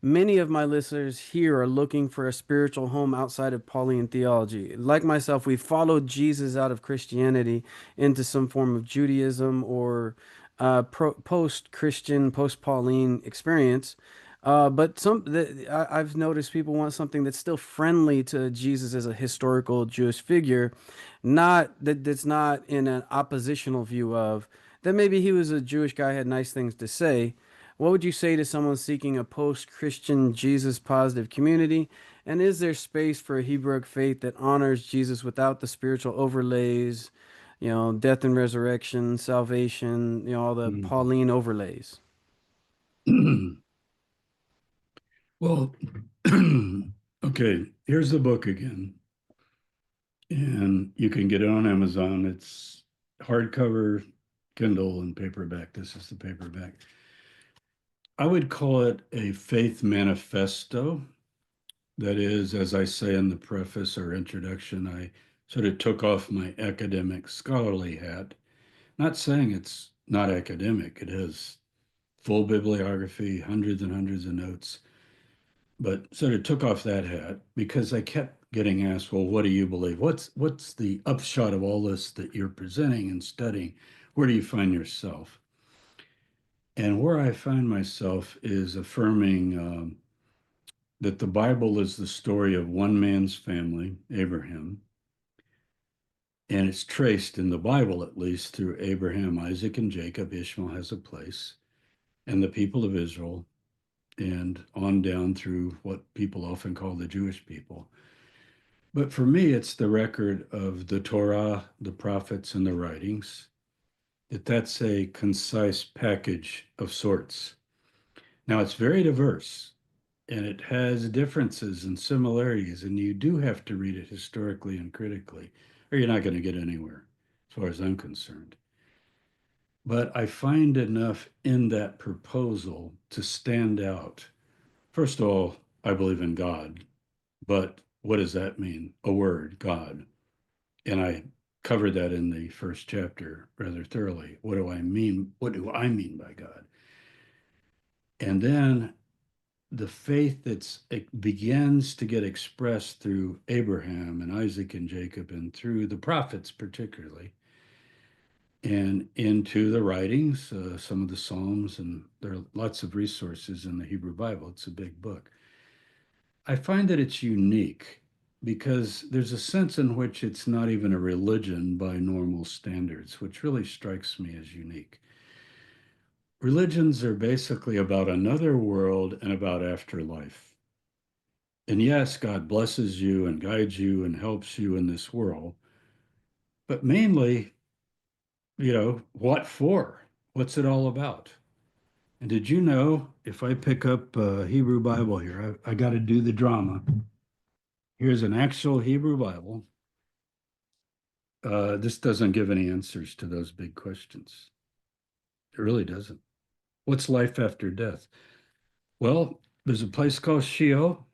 Speaker 1: many of my listeners here are looking for a spiritual home outside of Pauline theology. Like myself, we followed Jesus out of Christianity into some form of Judaism or post-Christian, post-Pauline experience. But I've noticed people want something that's still friendly to Jesus as a historical Jewish figure, that's not in an oppositional view of that maybe he was a Jewish guy, had nice things to say. What would you say to someone seeking a post-Christian Jesus positive community? And is there space for a Hebrew faith that honors Jesus without the spiritual overlays, death and resurrection, salvation, all the
Speaker 2: Mm.
Speaker 1: Pauline overlays?
Speaker 2: Well, okay, here's the book again. And you can get it on Amazon. It's hardcover, Kindle, and paperback. This is the paperback. I would call it a faith manifesto. That is, as I say in the preface or introduction, I sort of took off my academic scholarly hat. Not saying it's not academic, it has full bibliography, hundreds and hundreds of notes, but sort of took off that hat because I kept getting asked, well, what do you believe? What's the upshot of all this that you're presenting and studying? Where do you find yourself? And where I find myself is affirming that the Bible is the story of one man's family, Abraham, and it's traced in the Bible, at least, through Abraham, Isaac, and Jacob. Ishmael has a place, and the people of Israel, and on down through what people often call the Jewish people. But for me, it's the record of the Torah, the prophets, and the writings, that's a concise package of sorts. Now, it's very diverse and it has differences and similarities, and you do have to read it historically and critically, or you're not going to get anywhere, as far as I'm concerned. But I find enough in that proposal to stand out. First of all, I believe in God, but what does that mean? A word, God. And I covered that in the first chapter rather thoroughly. What do I mean? What do I mean by God? And then the faith that's it begins to get expressed through Abraham and Isaac and Jacob and through the prophets particularly and into the writings, some of the Psalms, and there are lots of resources in the Hebrew Bible. It's a big book. I find that it's unique because there's a sense in which it's not even a religion by normal standards, which really strikes me as unique. Religions are basically about another world and about afterlife. And yes, God blesses you and guides you and helps you in this world, but mainly, what for? What's it all about? And did you know if I pick up a Hebrew Bible here, I got to do the drama. Here's an actual Hebrew Bible. This doesn't give any answers to those big questions. It really doesn't. What's life after death? Well, there's a place called Sheol,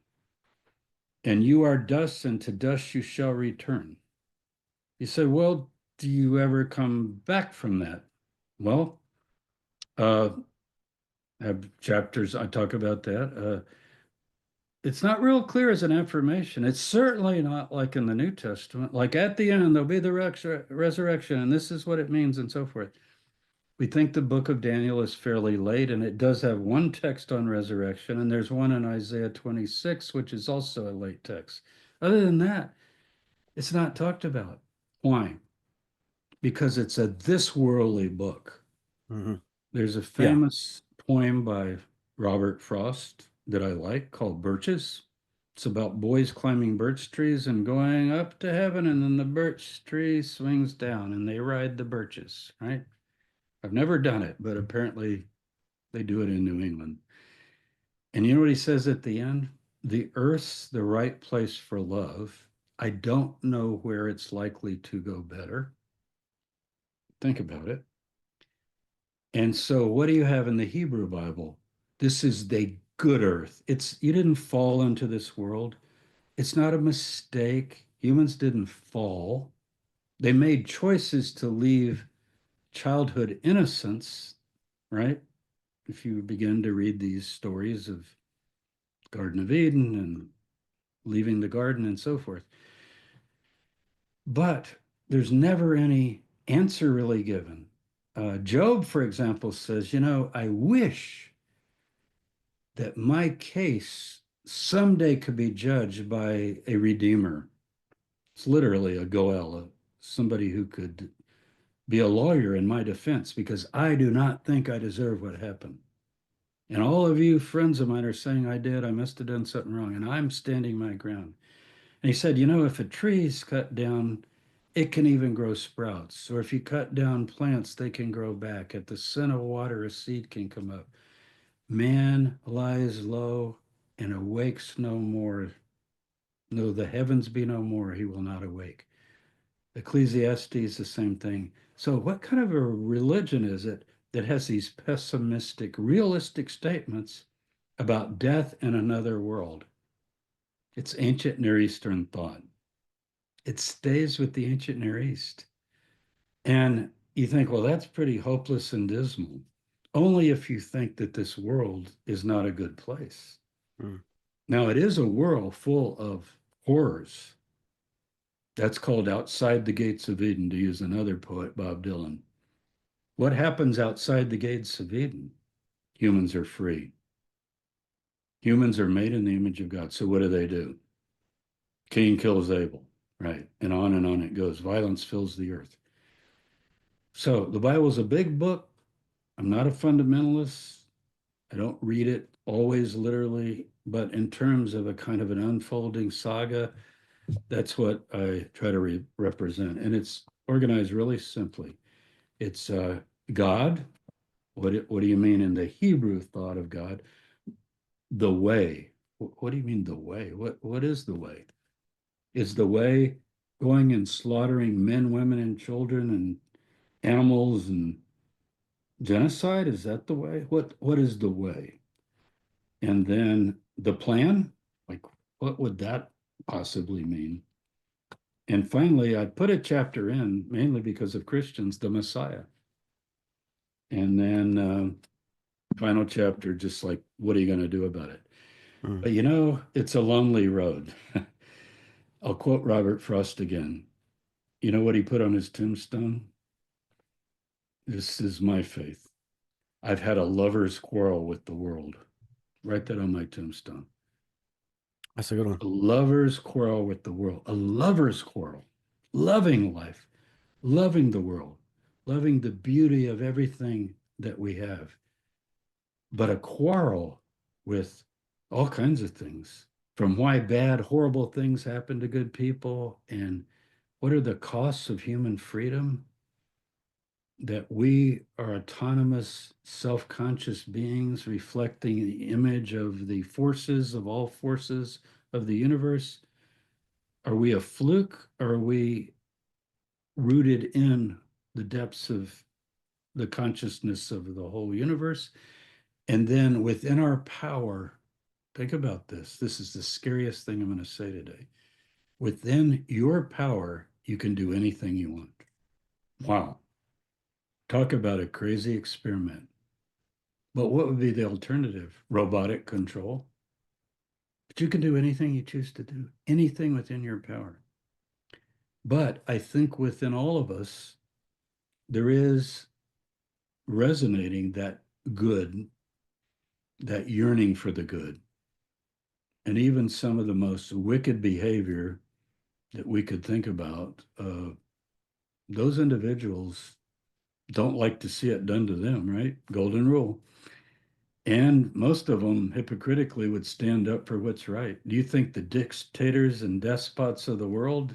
Speaker 2: and you are dust, and to dust you shall return. You say, well, do you ever come back from that? Well, uh, I have chapters I talk about that. It's not real clear as an affirmation. It's certainly not like in the New Testament, like at the end, there'll be the resurrection, and this is what it means, and so forth. We think the book of Daniel is fairly late, and it does have one text on resurrection, and there's one in Isaiah 26, which is also a late text. Other than that, it's not talked about. Why? Because it's a this worldly book.
Speaker 1: Hmm.
Speaker 2: There's a
Speaker 1: Yeah.
Speaker 2: famous poem by Robert Frost that I like called Birches. It's about boys climbing birch trees and going up to heaven, and then the birch tree swings down and they ride the birches, right? I've never done it, but apparently they do it in New England. And you know what he says at the end? The earth's the right place for love. I don't know where it's likely to go better. Think about it. And so, what do you have in the Hebrew Bible? This is the good earth. It's you didn't fall into this world. It's not a mistake. Humans didn't fall. They made choices to leave childhood innocence, right? If you begin to read these stories of Garden of Eden and leaving the garden and so forth. But there's never any answer really given. Job, for example, says, I wish that my case someday could be judged by a redeemer. It's literally a Goel, somebody who could be a lawyer in my defense because I do not think I deserve what happened. And all of you friends of mine are saying I did, I must have done something wrong, and I'm standing my ground. And he said, if a tree is cut down, it can even grow sprouts. Or if you cut down plants, they can grow back. At the scent of water, a seed can come up. Man lies low and awakes no more. Though the heavens be no more, he will not awake. Ecclesiastes, the same thing. So, what kind of a religion is it that has these pessimistic, realistic statements about death and another world? It's ancient Near Eastern thought. It stays with the ancient Near East. And you think, well, that's pretty hopeless and dismal. Only if you think that this world is not a good place.
Speaker 1: Mm.
Speaker 2: Now, it is a world full of horrors. That's called Outside the Gates of Eden, to use another poet, Bob Dylan. What happens outside the gates of Eden? Humans are free. Humans are made in the image of God. So what do? Cain kills Abel, right? And on it goes. Violence fills the earth. So the Bible is a big book. I'm not a fundamentalist. I don't read it always literally, but in terms of a kind of an unfolding saga, that's what I try to represent. And it's organized really simply. It's God. What do you mean in the Hebrew thought of God? The way. What do you mean the way? What is the way? Is the way going and slaughtering men, women, and children and animals and genocide? Is that the way? What is the way? And then the plan, like what would that possibly mean? And finally, I put a chapter in mainly because of Christians, the Messiah. And then final chapter, just like, what are you going to do about it?
Speaker 1: Mm.
Speaker 2: But it's a lonely road. I'll quote Robert Frost again. You know what he put on his tombstone? This is my faith. I've had a lover's quarrel with the world. Write that on my tombstone.
Speaker 1: That's a good one.
Speaker 2: A lover's quarrel with the world. A lover's quarrel. Loving life, loving the world, loving the beauty of everything that we have. But a quarrel with all kinds of things, from why bad, horrible things happen to good people and what are the costs of human freedom, that we are autonomous, self-conscious beings reflecting the image of the forces of all forces of the universe. Are we a fluke? Or are we rooted in the depths of the consciousness of the whole universe? And then within our power, think about this. This is the scariest thing I'm going to say today. Within your power, you can do anything you want. Wow. Talk about a crazy experiment. But what would be the alternative? Robotic control. But you can do anything you choose to do, anything within your power. But I think within all of us, there is resonating that good, that yearning for the good. And even some of the most wicked behavior that we could think about, those individuals don't like to see it done to them, right? Golden rule. And most of them hypocritically would stand up for what's right. Do you think the dictators and despots of the world,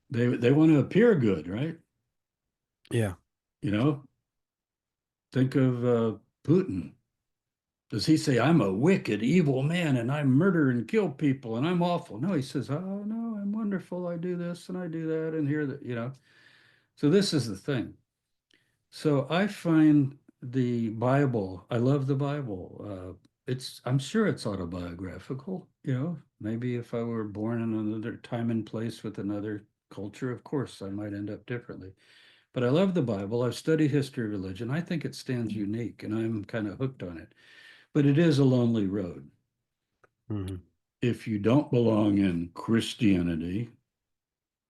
Speaker 2: they want to appear good, right?
Speaker 1: Yeah.
Speaker 2: You know, think of Putin. Does he say, I'm a wicked, evil man and I murder and kill people and I'm awful? No, he says, oh, no, I'm wonderful. I do this and I do that and here that. So this is the thing. So I find the Bible, I love the Bible. I'm sure it's autobiographical, maybe if I were born in another time and place with another culture, of course, I might end up differently. But I love the Bible. I've studied history of religion. I think it stands unique and I'm kind of hooked on it. But it is a lonely road.
Speaker 1: Hmm.
Speaker 2: If you don't belong in Christianity,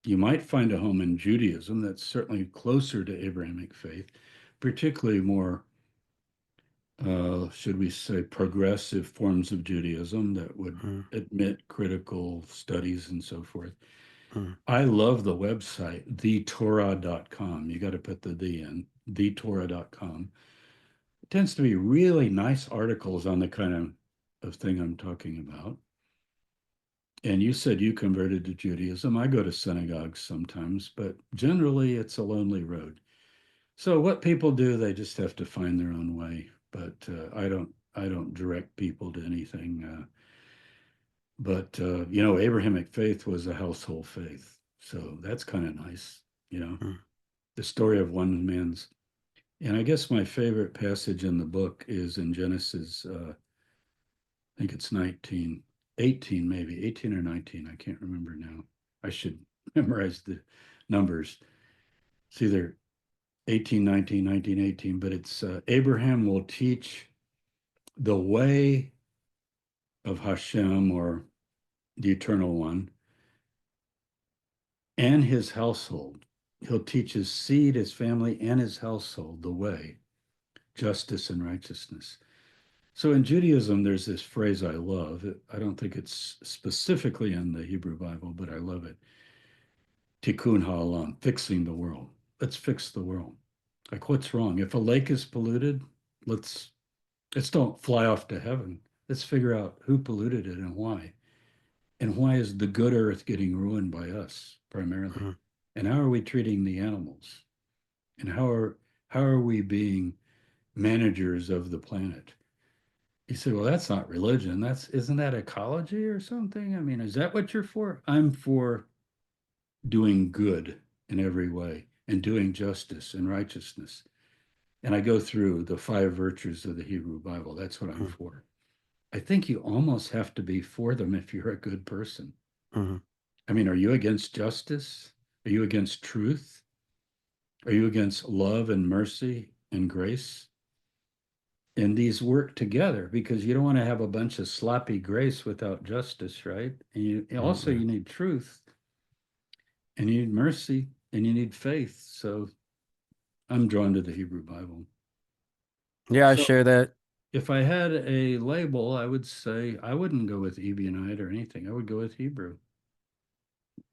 Speaker 2: you might find a home in Judaism that's certainly closer to Abrahamic faith, particularly more, should we say, progressive forms of Judaism that would
Speaker 1: Hmm.
Speaker 2: admit critical studies and so forth.
Speaker 1: Hmm.
Speaker 2: I love the website, thetorah.com. You got to put the in, thetorah.com. It tends to be really nice articles on the kind of thing I'm talking about. And you said you converted to Judaism. I go to synagogues sometimes, but generally it's a lonely road. So what people do, they just have to find their own way. But I don't direct people to anything. But Abrahamic faith was a household faith, so that's kind of nice. You know,
Speaker 1: Hmm.
Speaker 2: the story of one man's. And I guess my favorite passage in the book is in Genesis. I think it's 19, 18, maybe 18 or 19. I can't remember now. I should memorize the numbers. It's either 18, 19, 19, 18, but it's Abraham will teach the way of Hashem or the Eternal One and his household. He'll teach his seed, his family, and his household the way, justice and righteousness. So in Judaism, there's this phrase I love. I don't think it's specifically in the Hebrew Bible, but I love it. Tikkun ha'olam, fixing the world. Let's fix the world. Like, what's wrong? If a lake is polluted, let's let's don't fly off to heaven. Let's figure out who polluted it and why. And why is the good earth getting ruined by us primarily?
Speaker 1: Hmm.
Speaker 2: And how are we treating the animals? And how are we being managers of the planet? You say, well, that's not religion. That's isn't that ecology or something? I mean, is that what you're for? I'm for doing good in every way and doing justice and righteousness. And I go through the five virtues of the Hebrew Bible. That's what I'm
Speaker 1: Hmm.
Speaker 2: for. I think you almost have to be for them if you're a good person.
Speaker 1: Hmm.
Speaker 2: I mean, are you against justice? Are you against truth? Are you against love and mercy and grace? And these work together because you don't want to have a bunch of sloppy grace without justice, right? And you need truth and you need mercy and you need faith. So I'm drawn to the Hebrew Bible.
Speaker 1: Yeah, I
Speaker 2: So
Speaker 1: share that.
Speaker 2: if I had a label, I would say I wouldn't go with Ebionite or anything. I would go with Hebrew.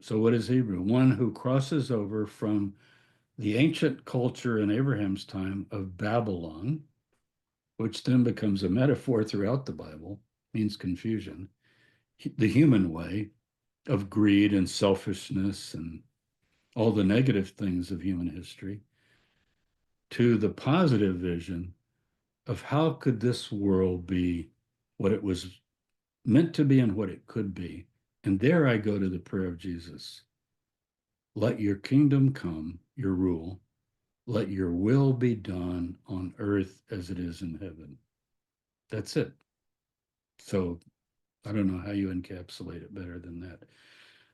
Speaker 2: So what is Hebrew? One who crosses over from the ancient culture in Abraham's time of Babylon, which then becomes a metaphor throughout the Bible, means confusion, the human way of greed and selfishness and all the negative things of human history, to the positive vision of how could this world be what it was meant to be and what it could be. And there I go to the prayer of Jesus. Let your kingdom come, your rule. Let your will be done on earth as it is in heaven. That's it. So I don't know how you encapsulate it better than that.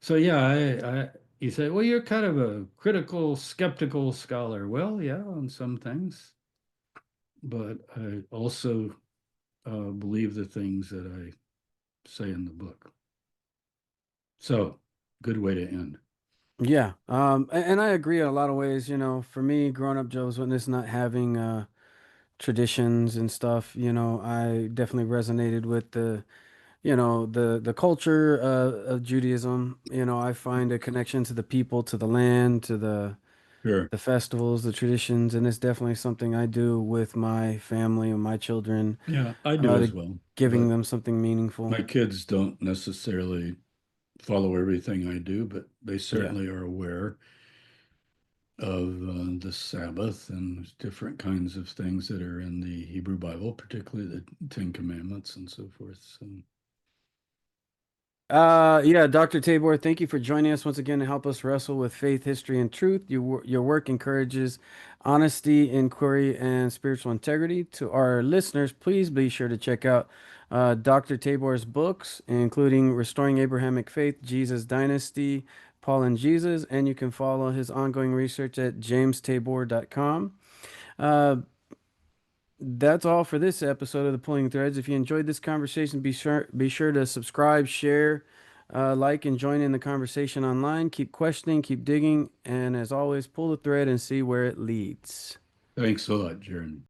Speaker 2: So yeah, you say, well, you're kind of a critical, skeptical scholar. Well, yeah, on some things, but I also believe the things that I say in the book. So good way to end.
Speaker 1: Yeah. And I agree in a lot of ways, for me, growing up Jehovah's Witness, not having traditions and stuff, I definitely resonated with the culture of Judaism. I find a connection to the people, to the land, to
Speaker 2: Sure.
Speaker 1: the festivals, the traditions, and it's definitely something I do with my family and my children,
Speaker 2: Yeah, I do as
Speaker 1: to
Speaker 2: well.
Speaker 1: giving
Speaker 2: But
Speaker 1: them something meaningful.
Speaker 2: my kids don't necessarily follow everything I do, but they
Speaker 1: Yeah.
Speaker 2: certainly are aware of the Sabbath and different kinds of things that are in the Hebrew Bible, particularly the Ten Commandments and so forth. So,
Speaker 1: Yeah, Dr. Tabor, thank you for joining us once again to help us wrestle with faith, history, and truth. Your work encourages honesty, inquiry, and spiritual integrity. To our listeners, please be sure to check out Dr. Tabor's books, including Restoring Abrahamic Faith, Jesus Dynasty, Paul and Jesus, and you can follow his ongoing research at jamestabor.com. Uh, That's all for this episode of the Pulling Threads. If you enjoyed this conversation, be sure to subscribe, share, like, and join in the conversation online. Keep questioning, keep digging, and as always, pull the thread and see where it leads.
Speaker 2: Thanks a lot, Jaron.